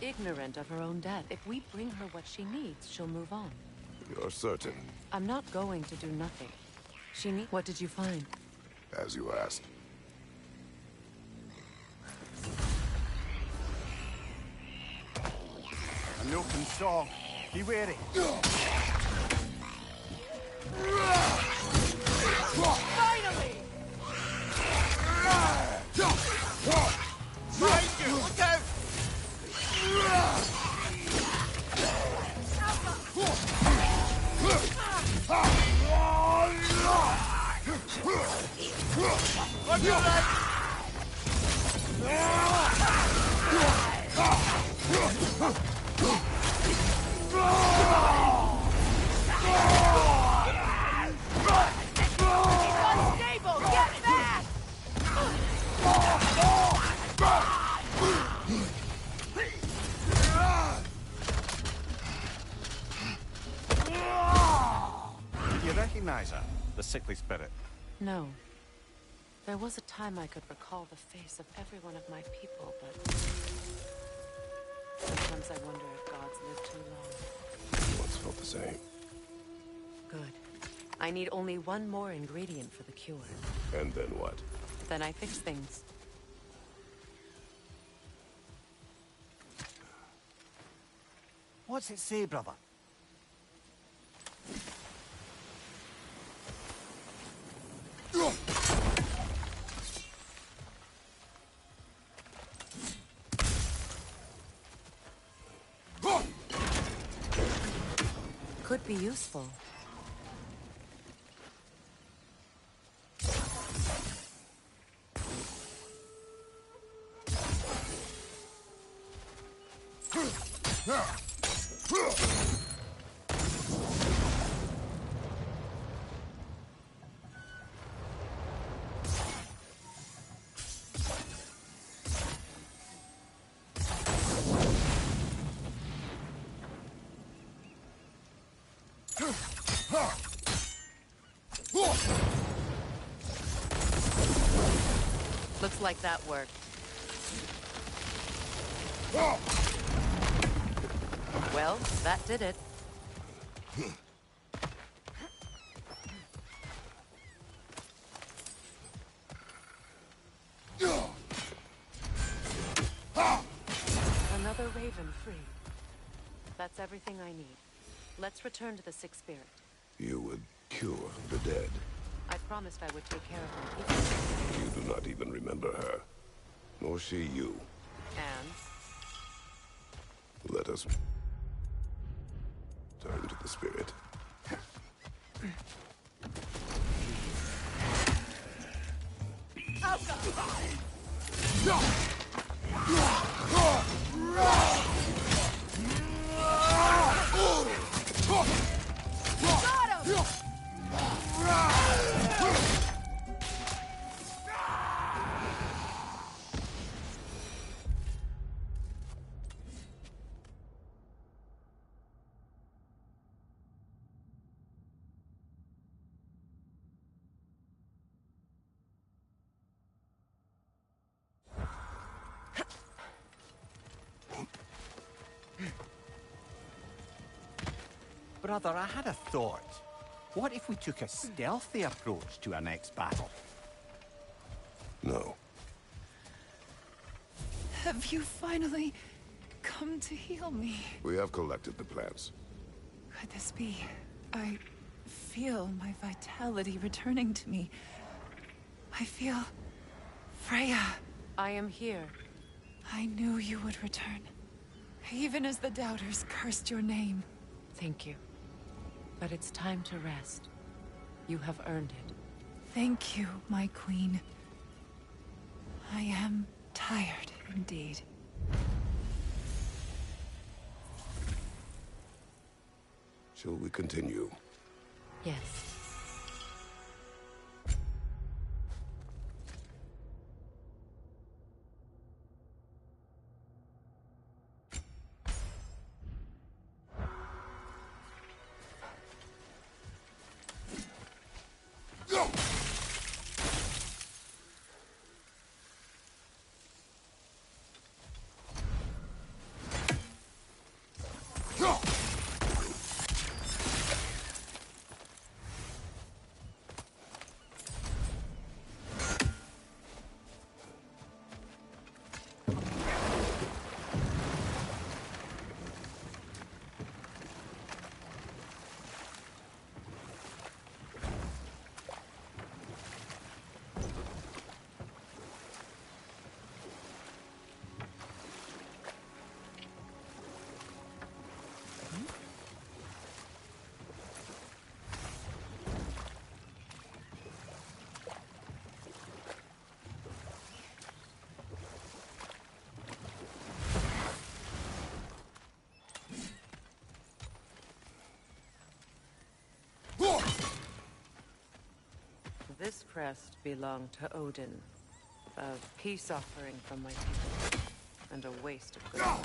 ignorant of her own death. If we bring her what she needs, she'll move on. You're certain? I'm not going to do nothing. She need... What did you find? As you asked. A milking song. Be wary. Finally! Look out! Unstable! Get back! Did you recognize her? The sickly spirit? No. There was a time I could recall the face of every one of my people, but... Sometimes I wonder if gods live too long. Once felt the same. Good. I need only one more ingredient for the cure. And then what? Then I fix things. What's it say, brother? Could be useful. Looks like that worked. Well, that did it. Another raven free. That's everything I need. Let's return to the Sixth Spirit. You would cure the dead. I promised I would take care of my people. You do not even remember her. Nor she you. And? Let us turn to the spirit. Brother, I had a thought. What if we took a stealthy approach to our next battle? No. Have you finally come to heal me? We have collected the plants. Could this be? I feel my vitality returning to me. I feel... Freya. I am here. I knew you would return. Even as the doubters cursed your name. Thank you. But it's time to rest. You have earned it. Thank you, my queen. I am tired indeed. Shall we continue? Yes. This crest belonged to Odin. A peace offering from my people. And a waste of goodwill.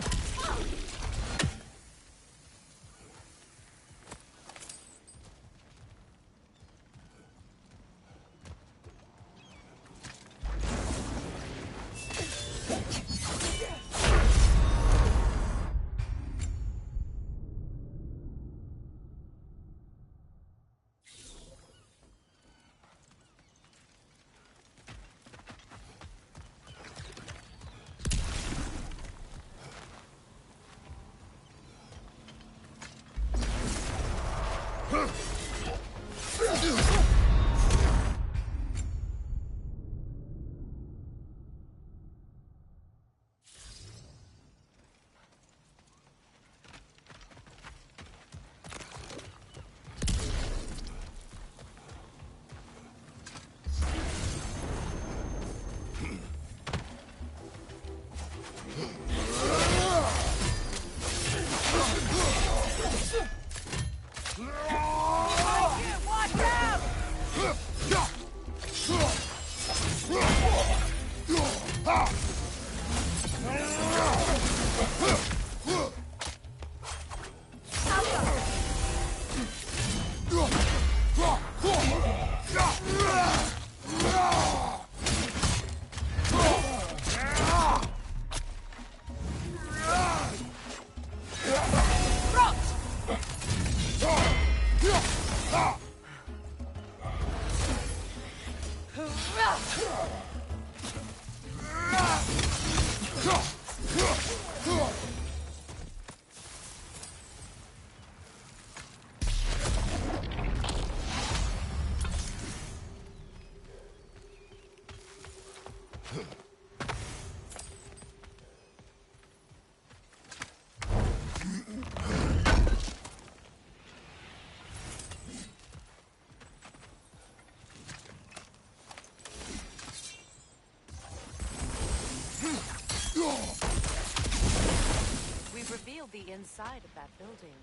We've revealed the inside of that building.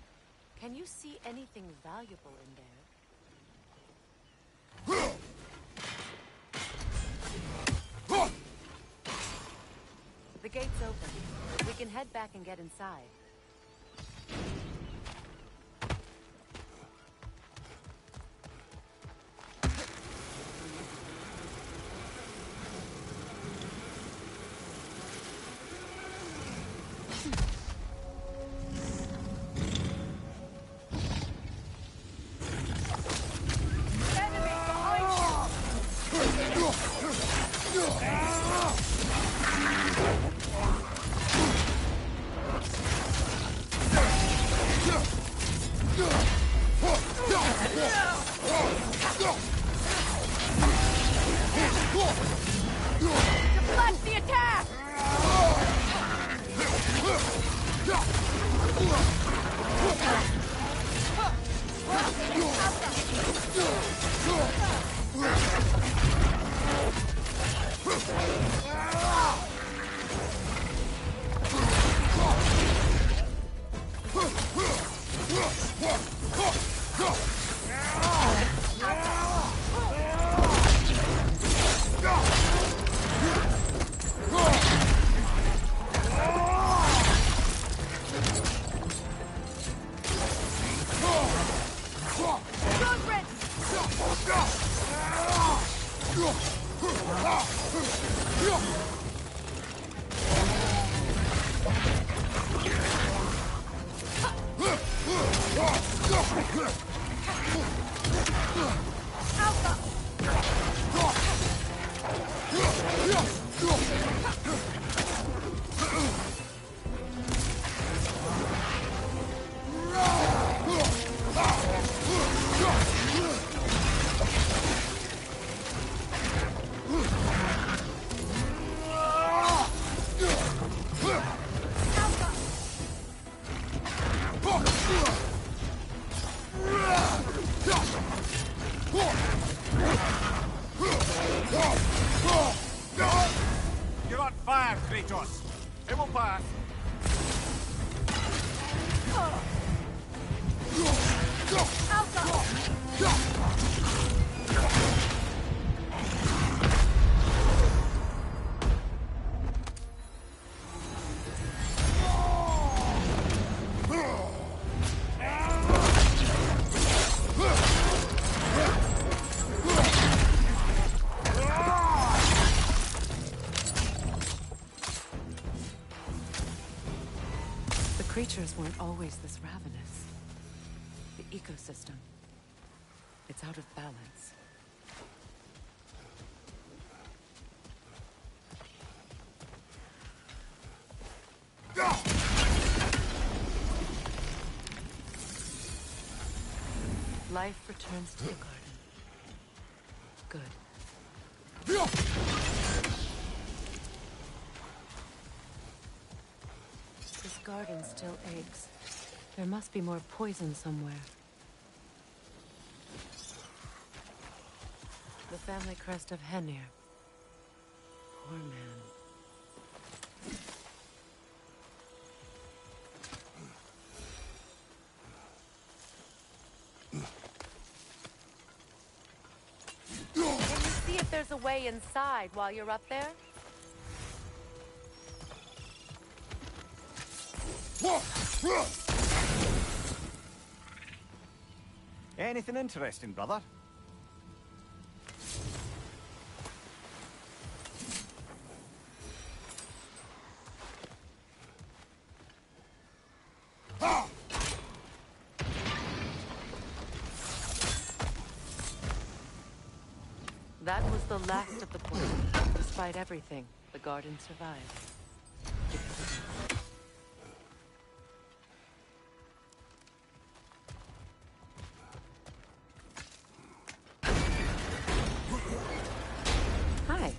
Can you see anything valuable in there? The gate's open. We can head back and get inside. It will pass. The creatures weren't always this ravenous. The ecosystem. It's out of balance. Life returns to the garden. Good. This garden still aches. There must be more poison somewhere. The family crest of Henir. Poor man. Can you see if there's a way inside while you're up there? Anything interesting, brother? That was the last of the poison. Despite everything, the garden survived. Hi.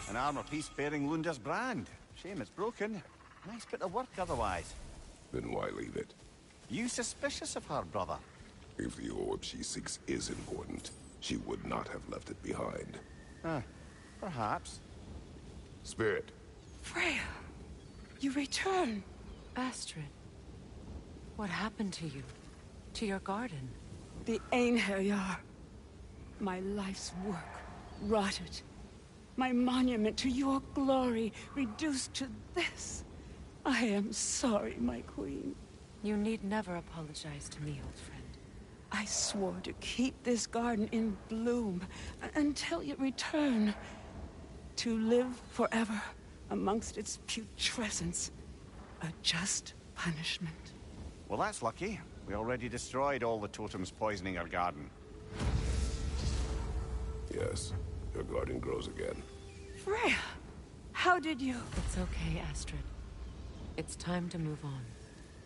An armor piece bearing Lunda's brand. Shame it's broken. Nice bit of work otherwise. Then why leave it? You suspicious of her, brother? If the orb she seeks is important, she would not have left it behind. Perhaps. Spirit. Freya, you return. Astrid, what happened to you? To your garden? The Einherjar. My life's work, rotted. My monument to your glory, reduced to this. I am sorry, my queen. You need never apologize to me, old friend. I swore to keep this garden in bloom until you return. To live forever amongst its putrescence. A just punishment. Well, that's lucky. We already destroyed all the totems poisoning our garden. Yes, your garden grows again. Freya, how did you... It's okay, Astrid. It's time to move on.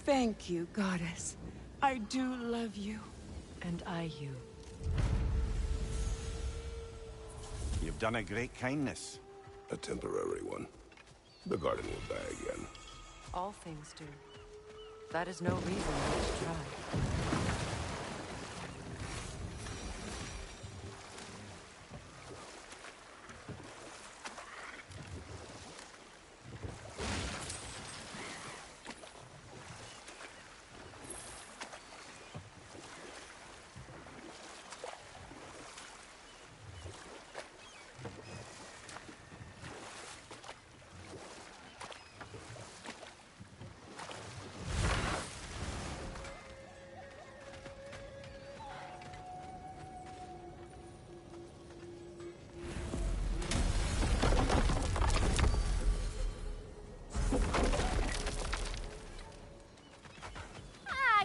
Thank you, goddess. I do love you. And I you. You've done a great kindness. A temporary one. The garden will die again. All things do. That is no reason not to try.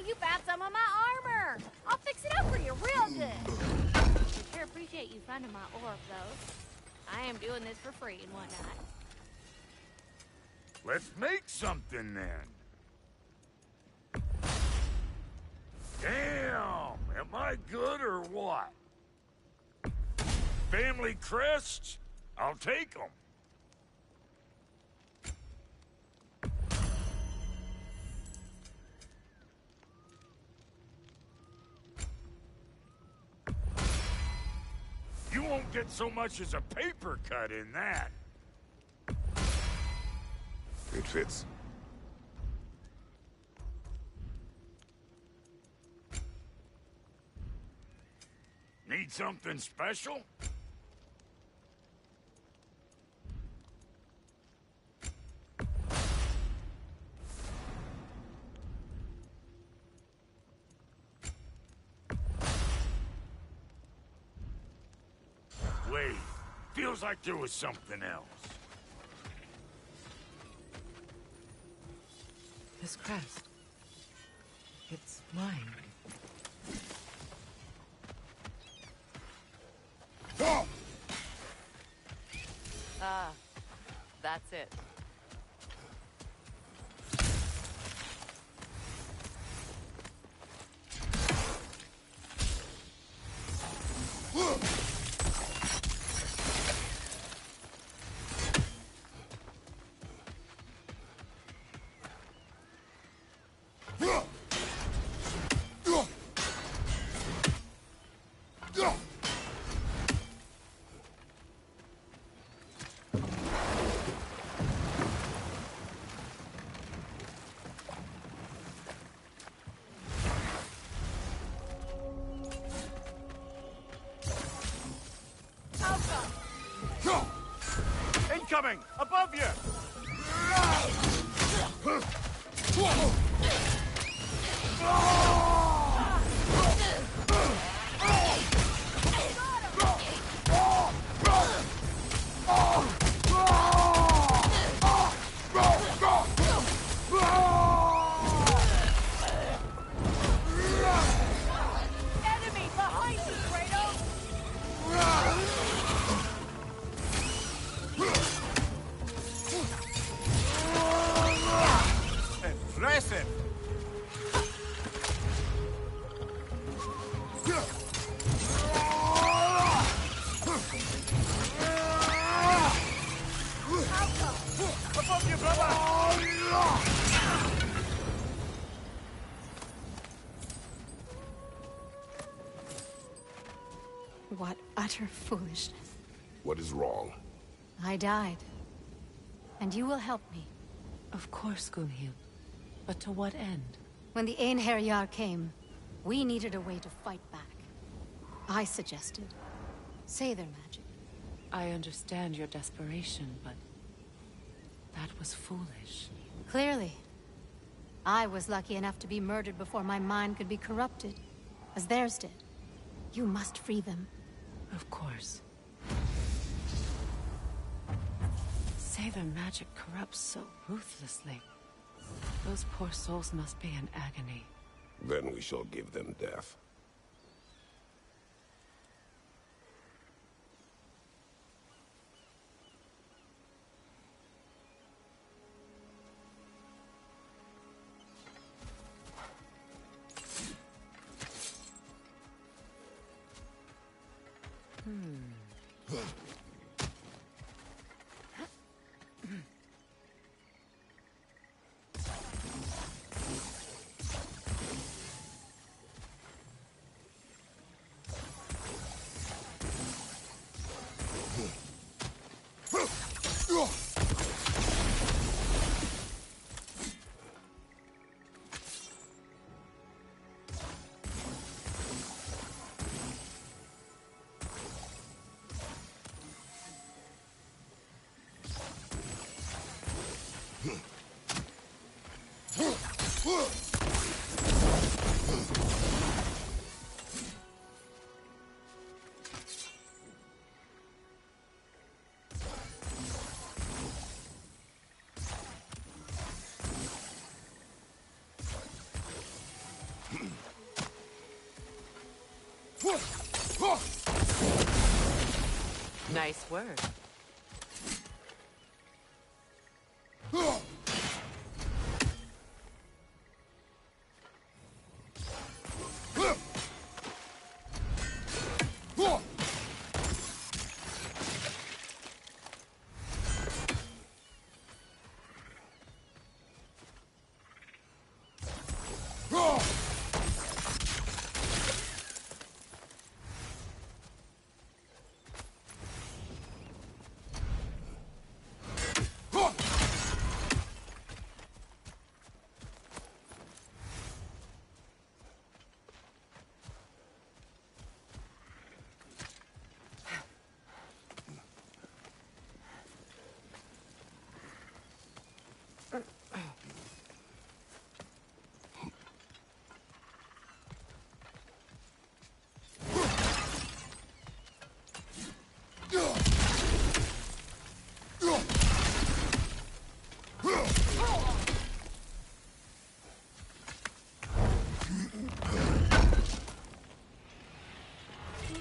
You found some of my armor. I'll fix it up for you real good. I sure appreciate you finding my orb, though. I am doing this for free and whatnot. Let's make something then. Damn! Am I I good or what? Family crests? I'll take them. You won't get so much as a paper cut in that. It fits. Need something special? Wait, feels like there was something else. This crest. It's mine. Ah, that's it. Incoming! Above you! Enemy behind you, Kratos! Impressive! Above you, brother! What utter foolishness. What is wrong? I died. And you will help me. Of course, Gunhild. But to what end? When the Einherjar came, we needed a way to fight back. I suggested Sather magic. I understand your desperation, but that was foolish. Clearly. I was lucky enough to be murdered before my mind could be corrupted, as theirs did. You must free them. Of course. Sather magic corrupts so ruthlessly. Those poor souls must be in agony. Then we shall give them death. Nice word.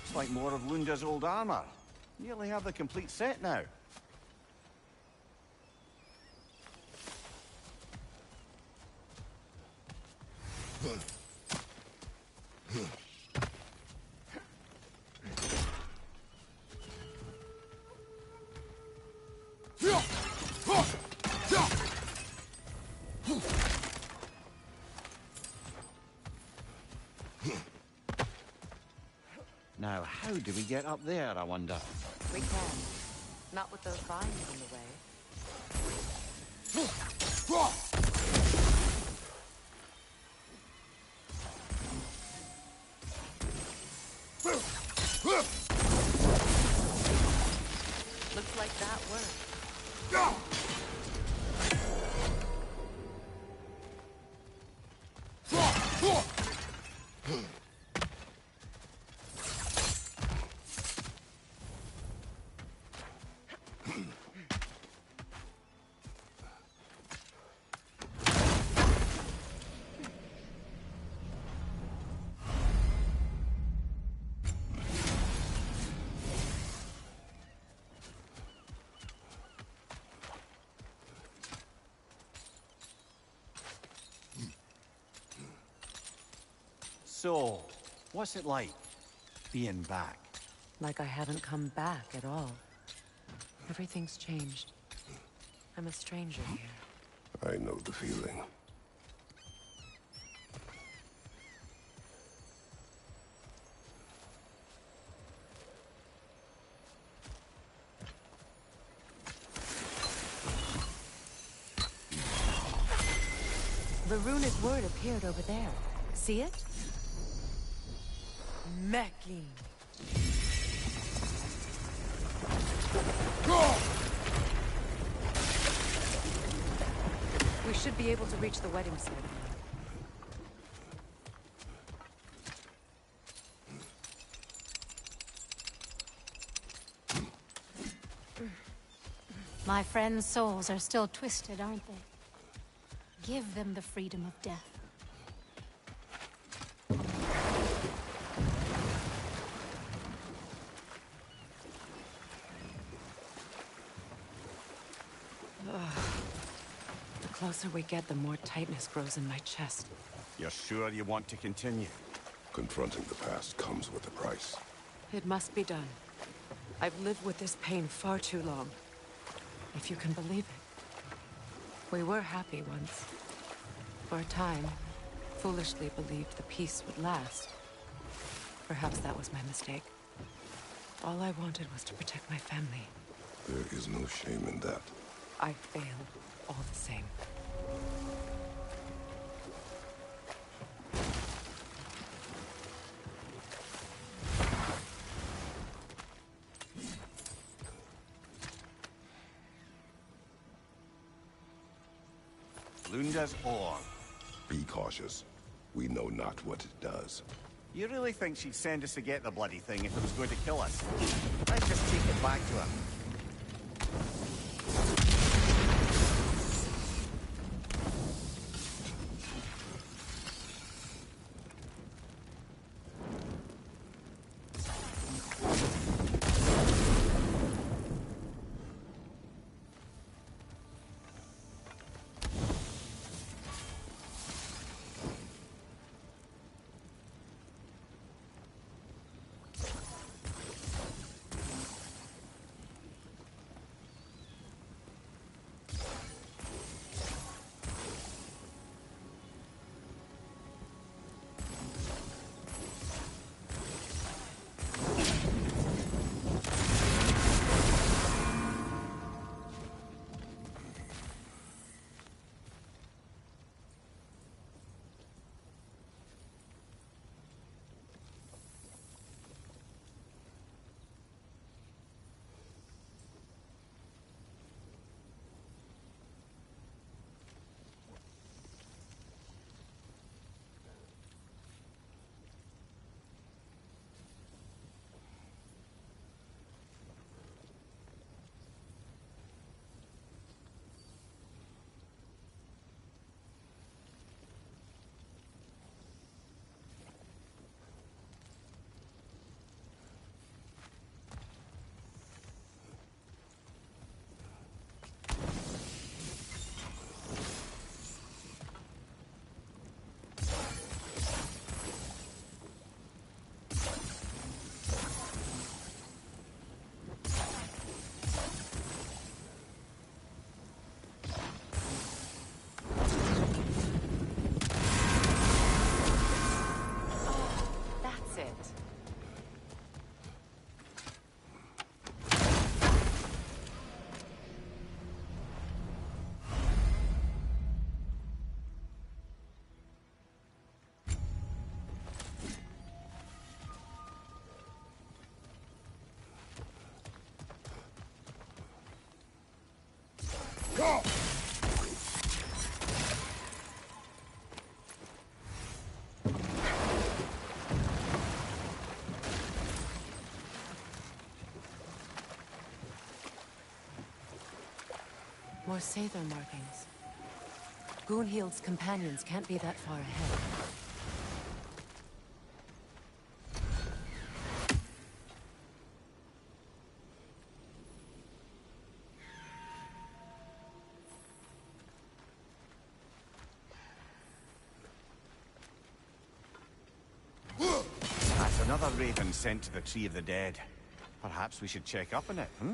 Looks like more of Lunda's old armor. Nearly have the complete set now. Now, how do we get up there, I wonder? We can. Not with those vines in the way. Looks like that worked. So, what's it like, being back? Like I haven't come back at all. Everything's changed. I'm a stranger here. I know the feeling. The runic word appeared over there. See it? Mecking. We should be able to reach the wedding site now. My friends' souls are still twisted, aren't they? Give them the freedom of death. The closer we get, the more tightness grows in my chest. You're sure you want to continue? Confronting the past comes with a price. It must be done. I've lived with this pain far too long. If you can believe it. We were happy once. For a time, foolishly believed the peace would last. Perhaps that was my mistake. All I wanted was to protect my family. There is no shame in that. I failed, all the same. Lunda's ore. Be cautious. We know not what it does. You really think she'd send us to get the bloody thing if it was going to kill us? Let's just take it back to her. More Sather markings. Gunhild's companions can't be that far ahead. That's another raven sent to the Tree of the Dead. Perhaps we should check up on it, hmm?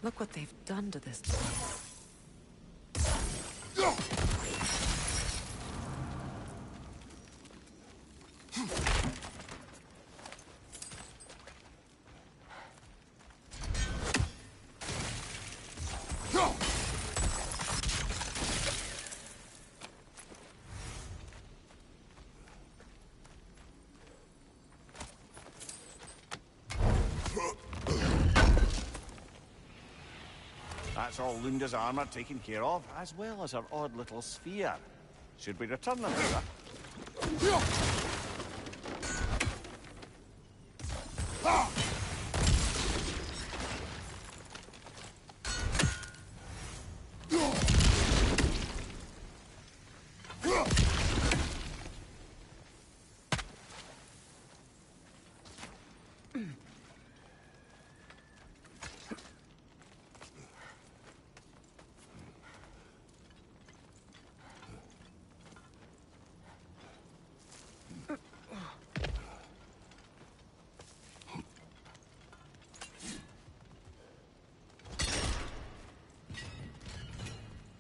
Look what they've done to this place. That's all Lunda's armor taken care of, as well as her odd little sphere. Should we return them to her?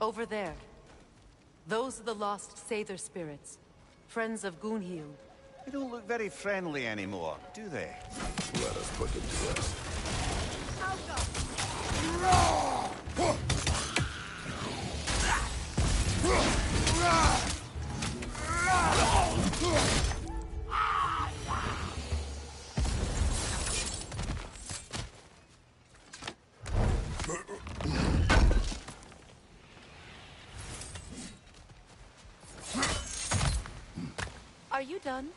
Over there. Those are the lost Sather spirits. Friends of Gunhild. They don't look very friendly anymore, do they? Let us put them to rest. Are you done?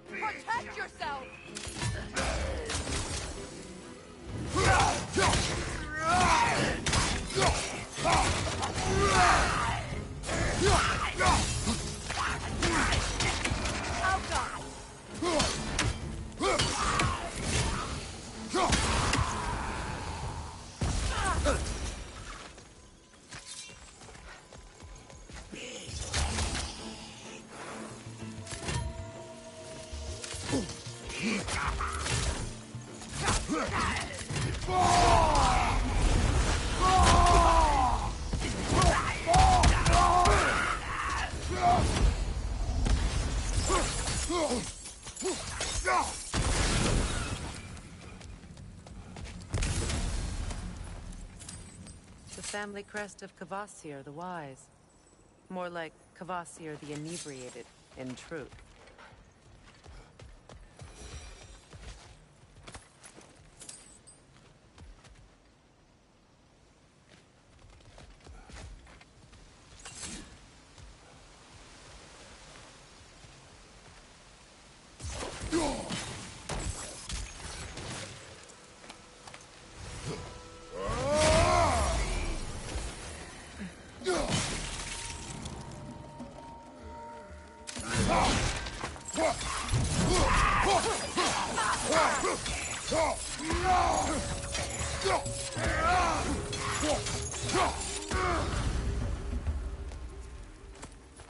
Protect yourself! The family crest of Kvasir the Wise. More like Kvasir the Inebriated, in truth.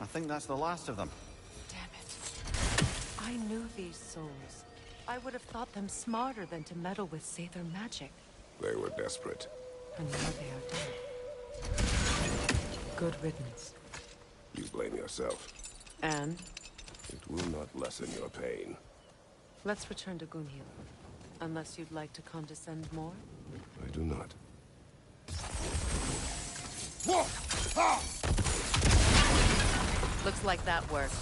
I think that's the last of them. Damn it. I knew these souls. I would have thought them smarter than to meddle with Sather magic. They were desperate. And now they are dead. Good riddance. You blame yourself. And? It will not lessen your pain. Let's return to Gunhild. Unless you'd like to condescend more? I do not. Looks like that worked.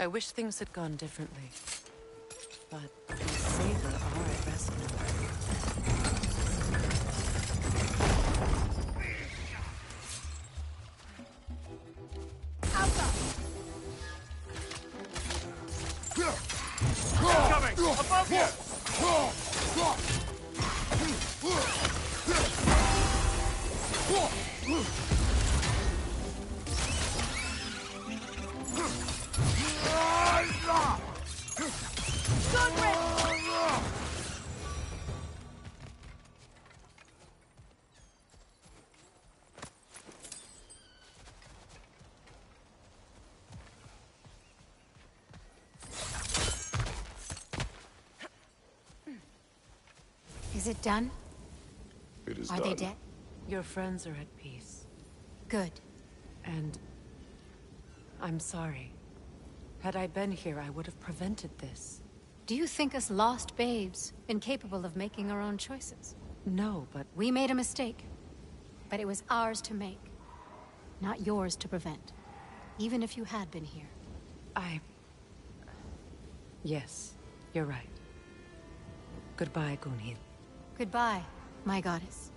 I wish things had gone differently. But these Saber are at rest now. Coming! Above you! Is it done? It is Are done. they dead? Your friends are at peace. Good. And I'm sorry. Had I been here, I would have prevented this. Do you think us lost babes, incapable of making our own choices? No, but We made a mistake. But it was ours to make. Not yours to prevent. Even if you had been here. Yes, you're right. Goodbye, Gunhild. Goodbye, my goddess.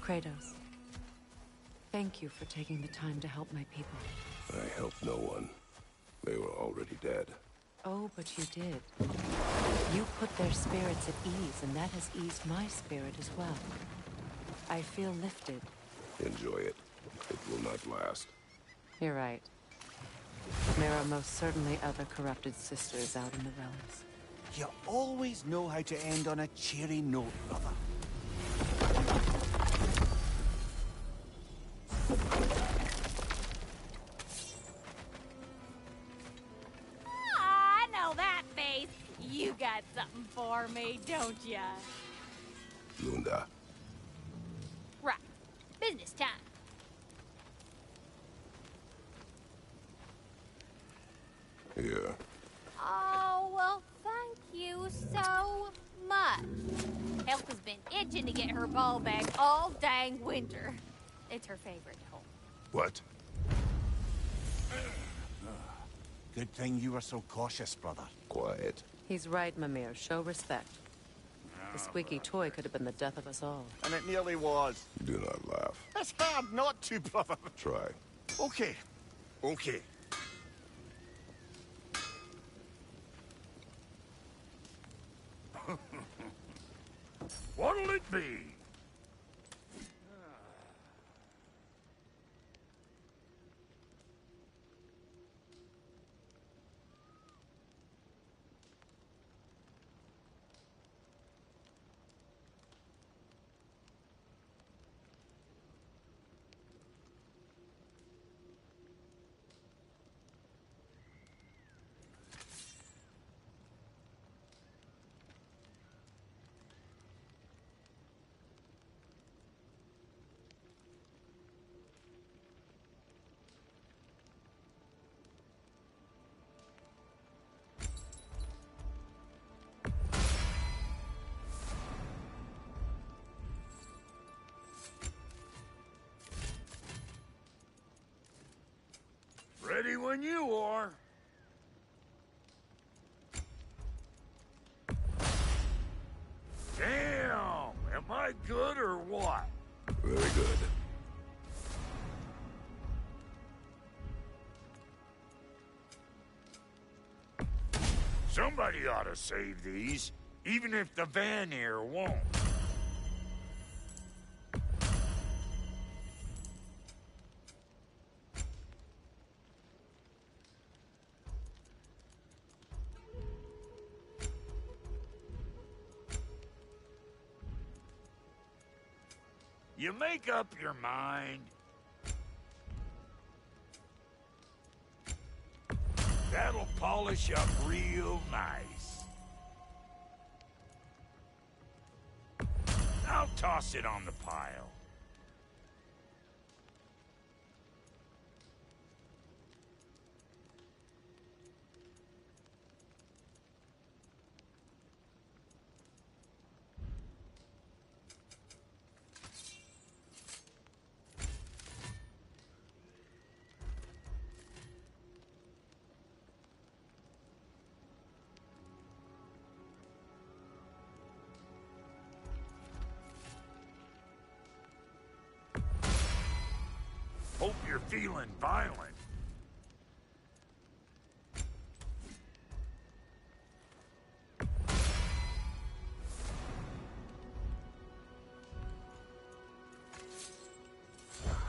Kratos. Thank you for taking the time to help my people. I helped no one. They were already dead. Oh, but you did. You put their spirits at ease, and that has eased my spirit as well. I feel lifted. Enjoy it. It will not last. You're right. There are most certainly other corrupted sisters out in the realms. You always know how to end on a cheery note, brother. I know that face. You got something for me, don't ya? Lunda. Right. Business time. Here. Oh, well, thank you so much. Elf has been itching to get her ball back all dang winter. It's her favorite home. What? Good thing you were so cautious, brother. Quiet. He's right, Mimir. Show respect. The squeaky toy could have been the death of us all. And it nearly was. Do not laugh. It's hard not to, brother. Try. Okay. Okay. What'll it be? Ready when you are. Damn! Am I good or what? Very good. Somebody ought to save these, even if the Vanir won't. You make up your mind. That'll polish up real nice. I'll toss it on the pile. feeling violent.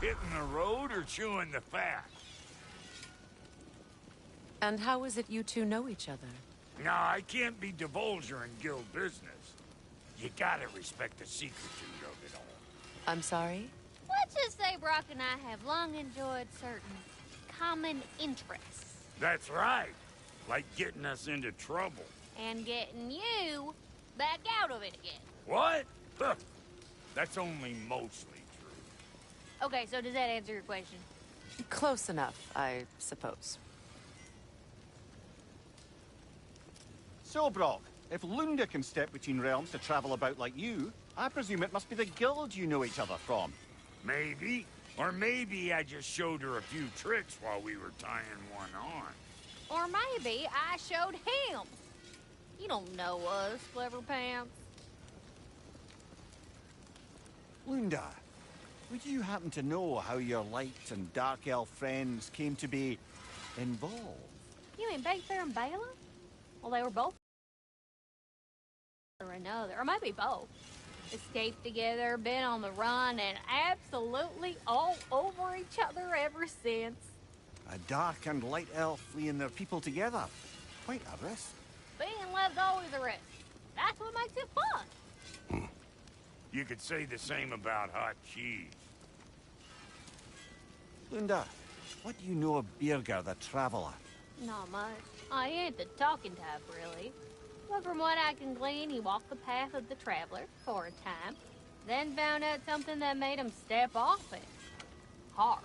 Hitting the road or chewing the fat? And how is it you two know each other? No, I can't be divulger in guild business. You gotta respect the secretude of it all. I'm sorry? Let's just say Brock and I have long enjoyed certain common interests. That's right. Like getting us into trouble. And getting you back out of it again. What? Huh. That's only mostly true. Okay, so does that answer your question? Close enough, I suppose. So, Brock, if Lunda can step between realms to travel about like you, I presume it must be the guild you know each other from. Maybe. Or maybe I just showed her a few tricks while we were tying one on. Or maybe I showed him. You don't know us, Clever Pants. Lunda, would you happen to know how your light and dark elf friends came to be involved? You mean Bayfair and Bela? Well, they were both or another, or maybe both. Escaped together, been on the run, and absolutely all over each other ever since. A dark and light elf fleeing their people together. Quite a risk. Being in love's always a risk. That's what makes it fun. You could say the same about hot cheese. Lunda, what do you know of Birger the Traveler? Not much. I ain't the talking type, really. But from what I can glean, he walked the path of the traveler for a time, then found out something that made him step off it. Hard.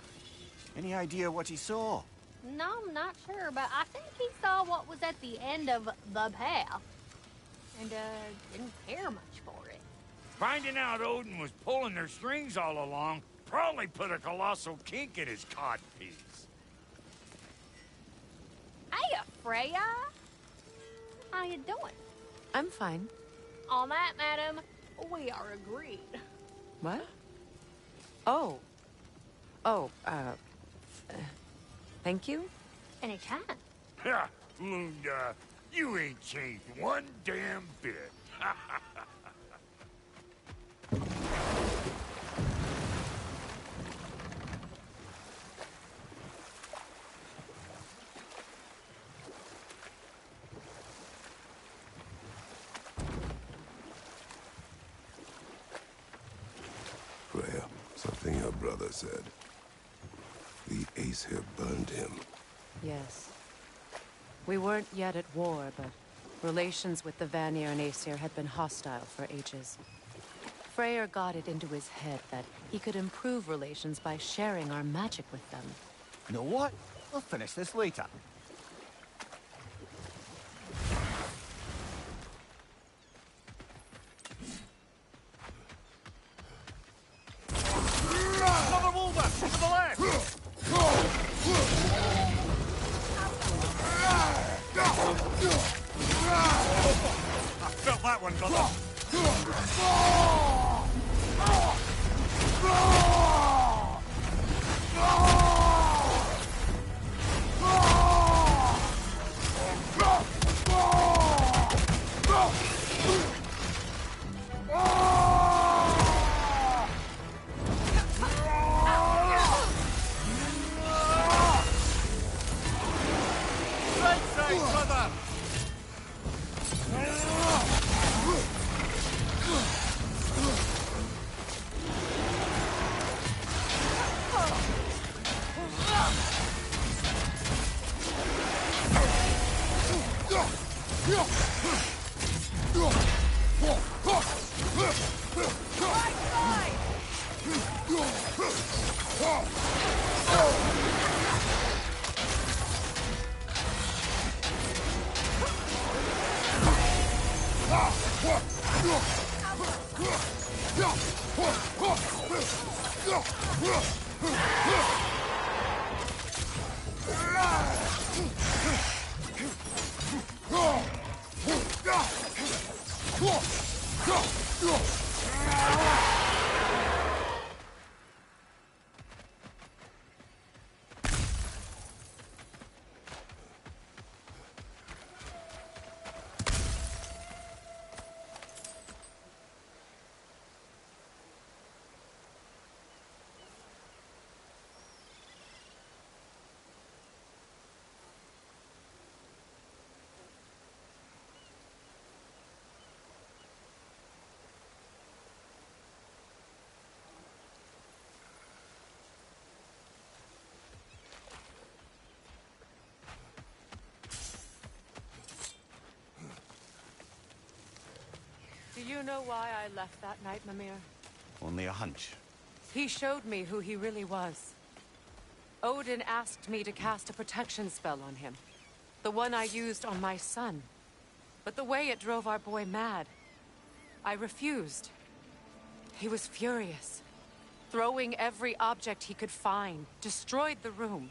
Any idea what he saw? No, I'm not sure, but I think he saw what was at the end of the path. And, didn't care much for it. Finding out Odin was pulling their strings all along probably put a colossal kink in his codpiece. Hey, Freya! How you doing? I'm fine. On that, madam, we are agreed. What? Oh. Oh, thank you? Anytime. Ha! Lunda, you ain't changed one damn bit. Freya, something your brother said. The Aesir burned him. Yes. We weren't yet at war, but relations with the Vanir and Aesir had been hostile for ages. Freyr got it into his head that he could improve relations by sharing our magic with them. Know what? We'll finish this later. Another Wolver! To the left! I felt that one, brother. Right side, brother! you know why I left that night, Mimir? Only a hunch. He showed me who he really was. Odin asked me to cast a protection spell on him. The one I used on my son. But the way it drove our boy mad, I refused. He was furious, throwing every object he could find, destroyed the room.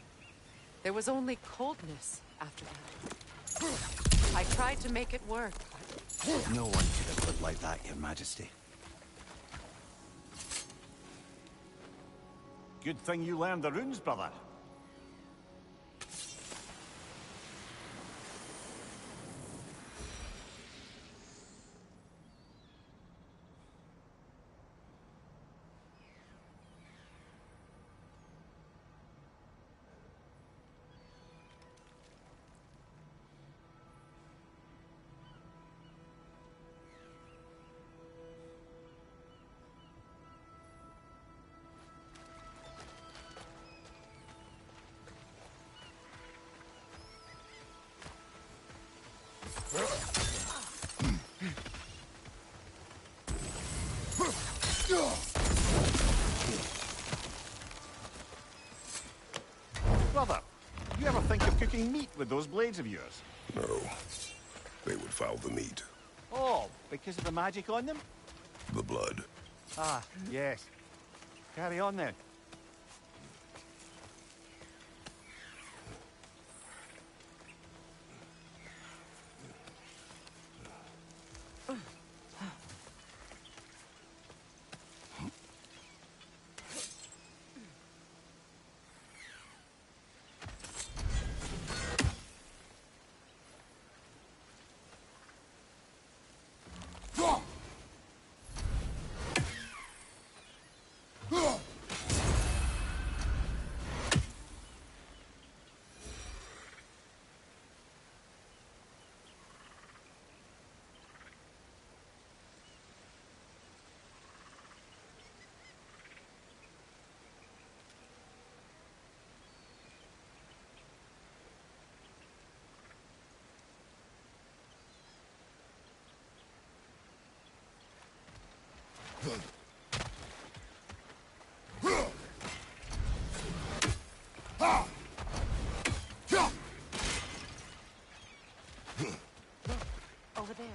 There was only coldness after that. I tried to make it work, but... No one could have lived like that, Your Majesty. Good thing you learned the runes, brother. Brother, you ever think of cooking meat with those blades of yours? No. They would foul the meat. Oh, because of the magic on them? The blood. Ah, yes. Carry on then. Over there.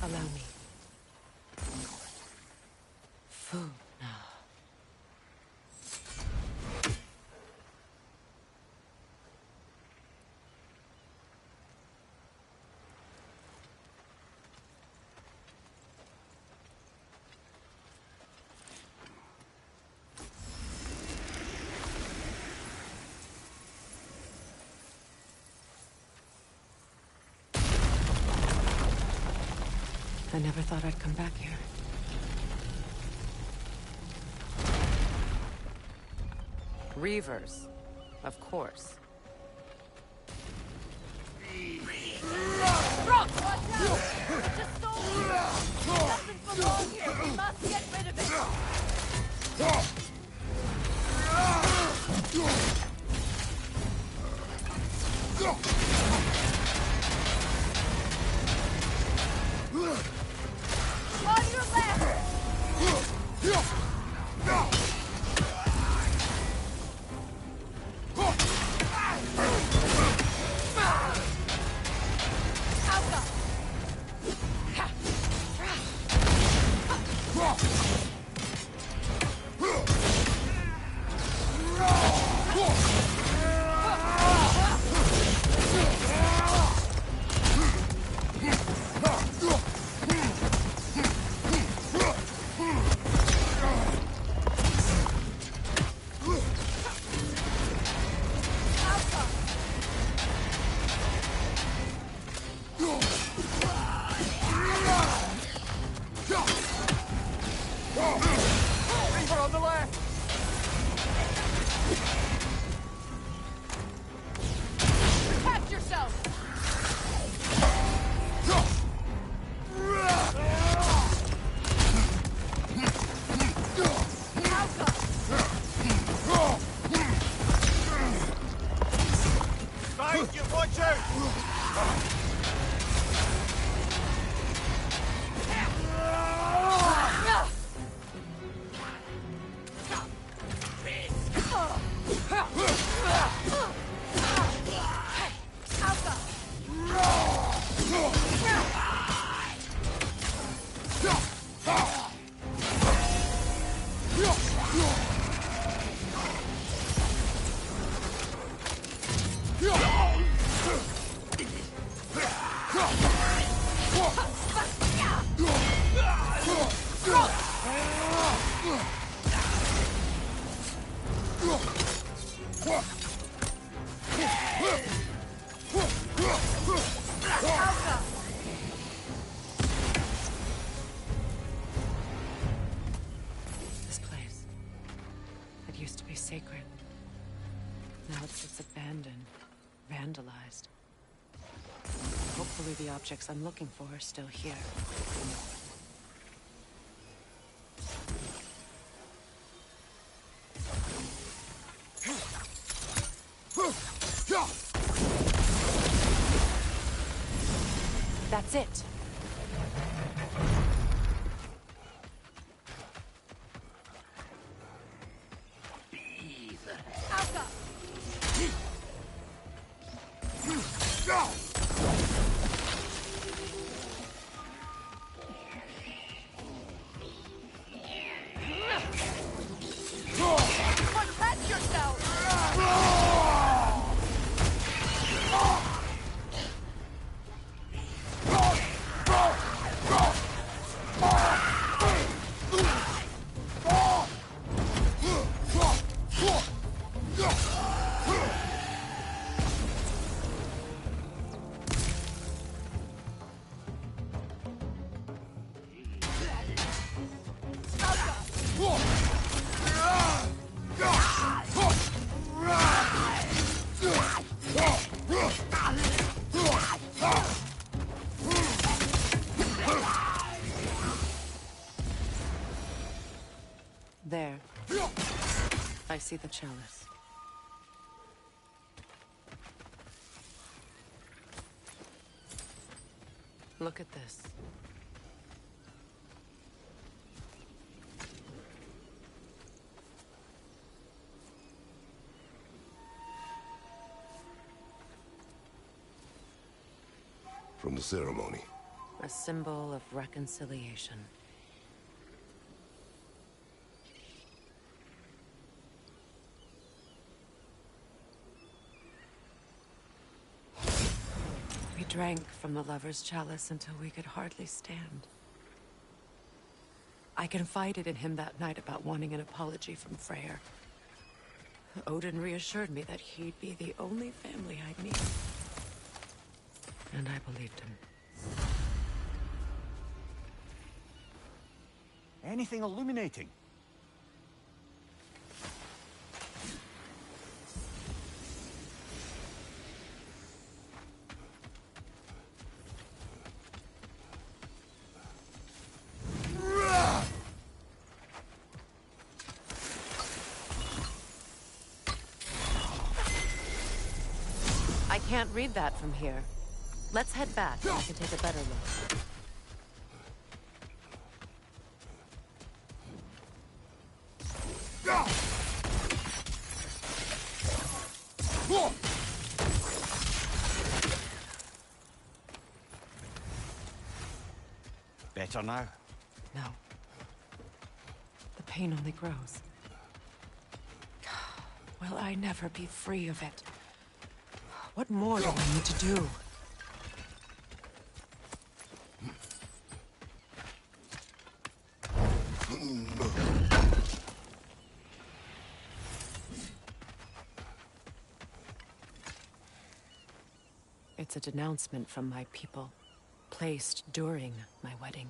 Allow me. Food now. I never thought I'd come back here. Reavers, of course. Rock, watch out! Just stole here! Doesn't belong here! We must get rid of it! On your left! This place. It used to be sacred. Now it's abandoned, vandalized. Hopefully the objects I'm looking for are still here. That's it. Protect yourself! There. I see the chalice. Look at this. From the ceremony. A symbol of reconciliation. We drank from the lover's chalice until we could hardly stand. I confided in him that night about wanting an apology from Freyr. Odin reassured me that he'd be the only family I'd need. And I believed him. Anything illuminating? can't read that from here. Let's head back. I can take a better look. Better now? No. The pain only grows. Will I never be free of it? What more do I need to do? It's a denouncement from my people, placed during my wedding.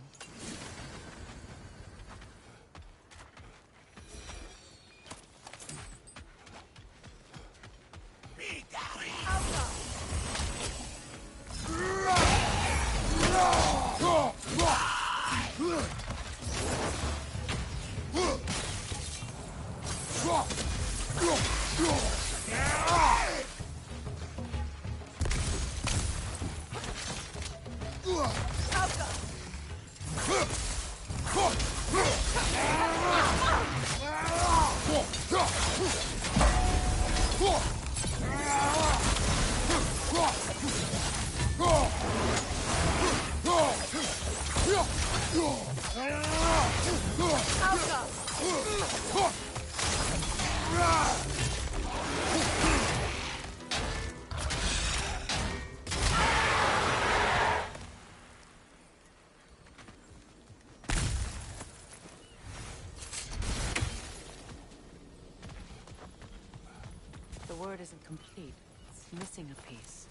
The word isn't complete. It's missing a piece.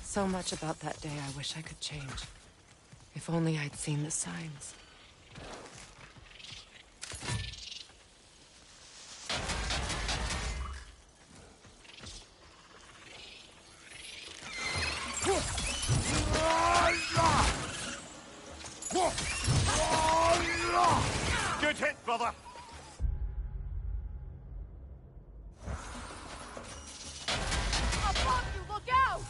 So much about that day I wish I could change. If only I'd seen the signs. Good hit, brother! I'll block you! Look out!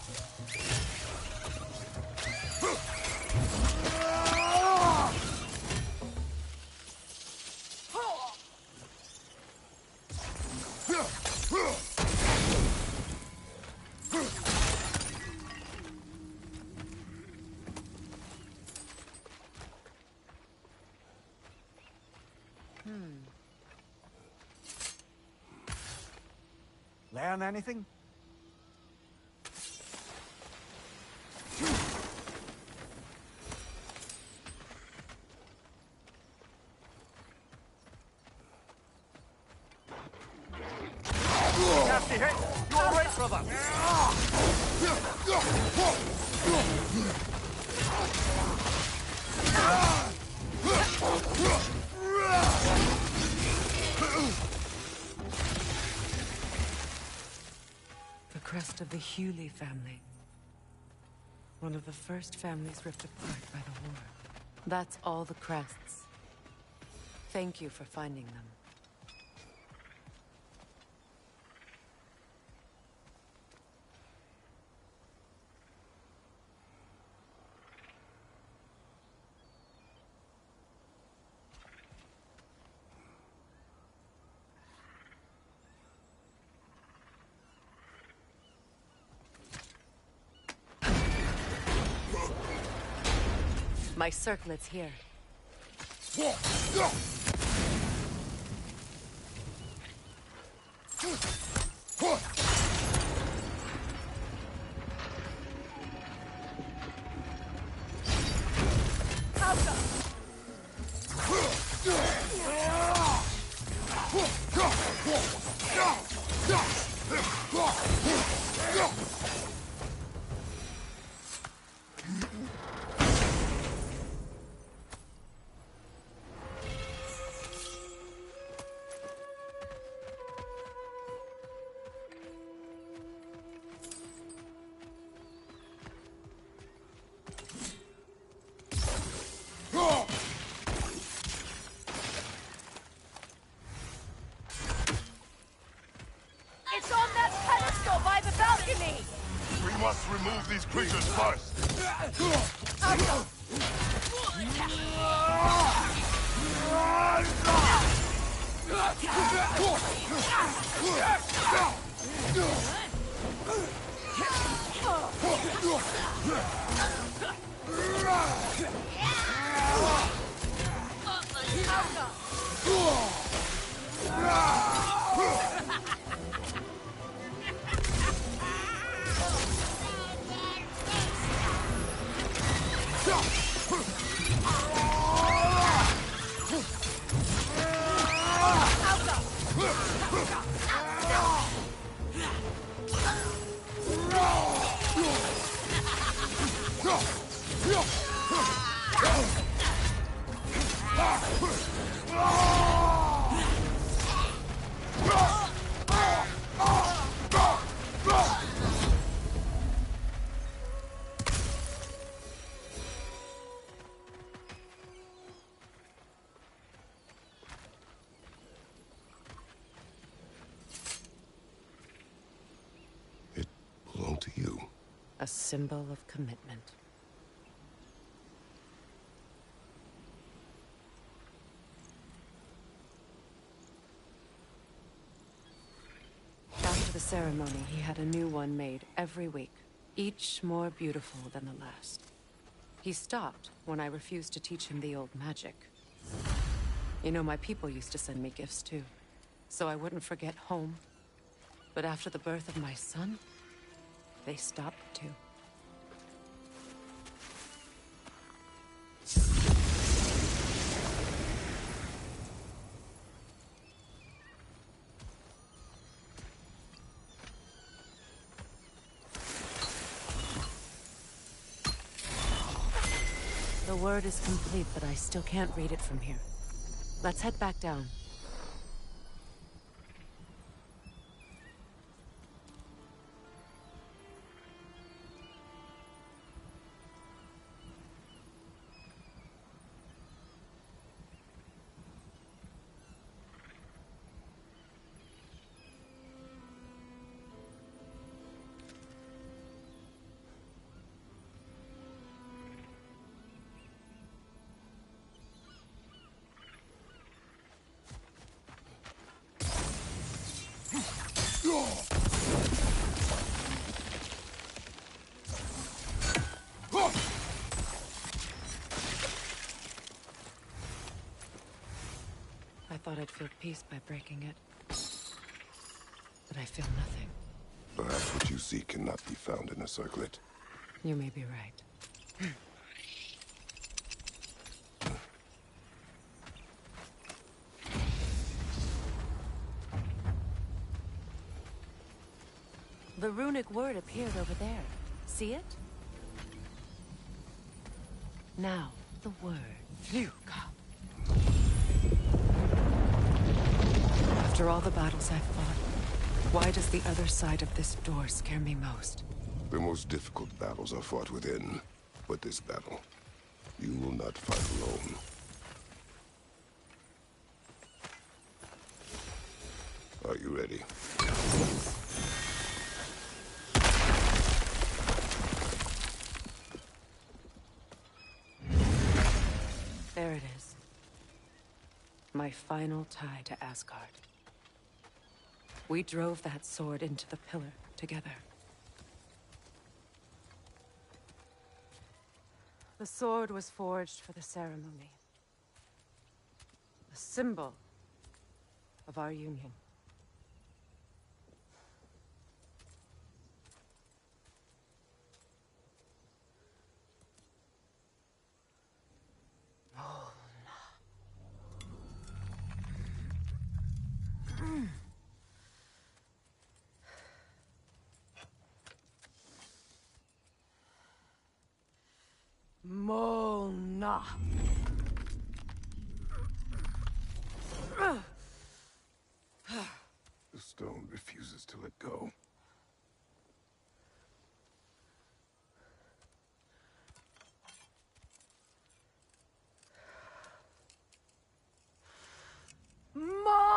Learn anything? Nasty hit! You all right, brother? The crest of the Hewley family. One of the first families ripped apart by the war. That's all the crests. Thank you for finding them. My circlet's here. must remove these creatures first. To you. A symbol of commitment. After the ceremony, he had a new one made every week, each more beautiful than the last. He stopped when I refused to teach him the old magic. You know, my people used to send me gifts too, so I wouldn't forget home. But after the birth of my son, they stopped too. The word is complete, but I still can't read it from here. Let's head back down. I thought I'd feel peace by breaking it. But I feel nothing. Perhaps what you seek cannot be found in a circlet. You may be right. The runic word appeared over there. See it? Now, the word. Fuka. After all the battles I've fought, why does the other side of this door scare me most? The most difficult battles are fought within. But this battle, you will not fight alone. Are you ready? There it is. My final tie to Asgard. We drove that sword into the pillar together. The sword was forged for the ceremony. A symbol of our union. Mona. The stone refuses to let go. Mona!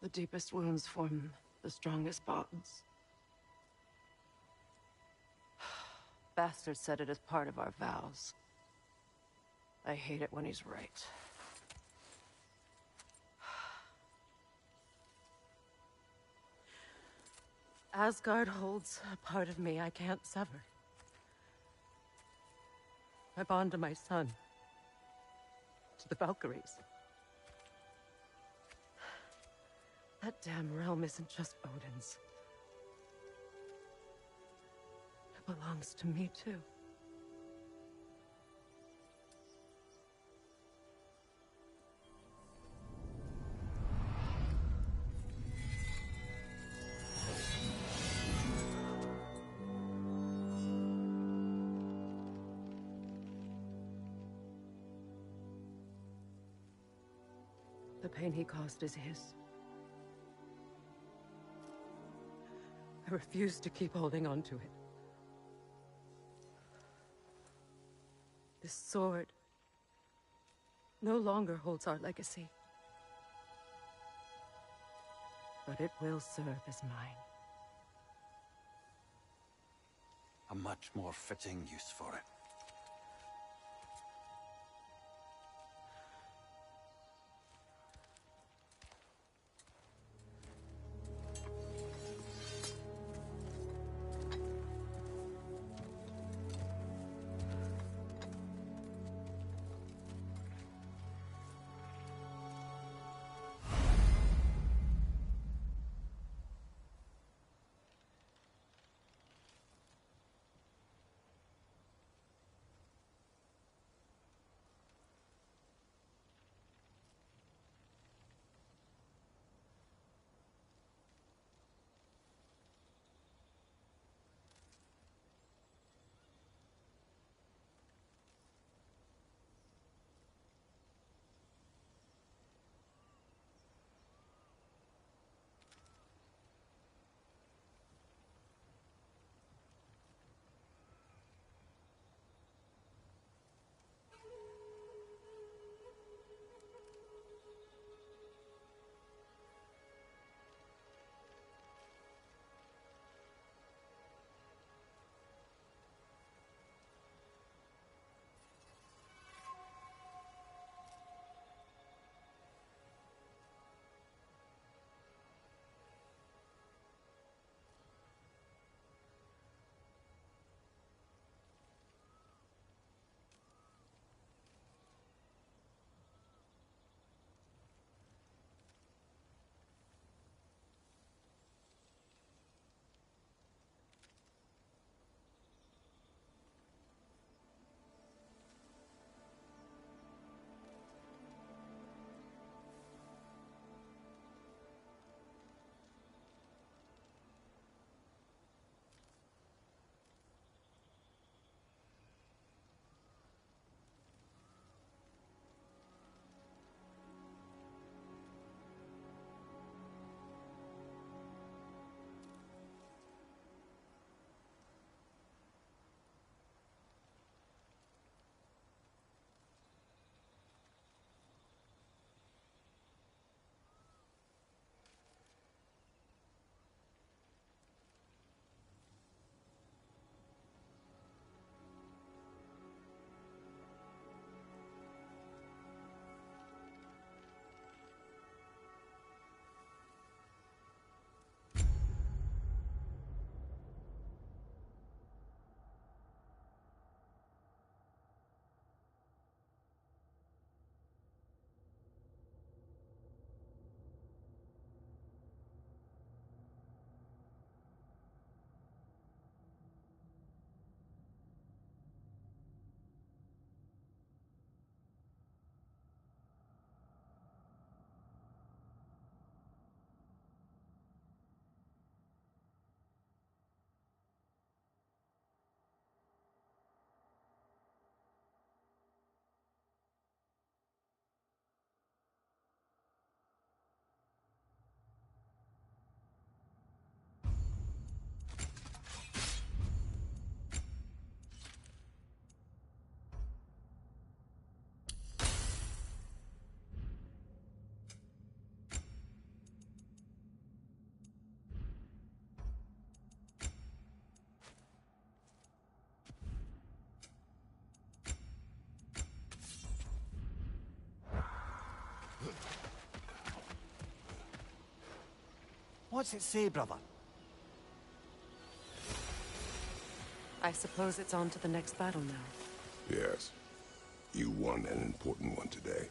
The deepest wounds form the strongest bonds. Bastard said it as part of our vows. I hate it when he's right. Asgard holds a part of me I can't sever. I bond to my son. To the Valkyries. That damn realm isn't just Odin's. It belongs to me, too. The pain he caused is his. I refuse to keep holding on to it. This sword no longer holds our legacy. But it will serve as mine. A much more fitting use for it. What's it say, brother? I suppose it's on to the next battle now. Yes. You won an important one today.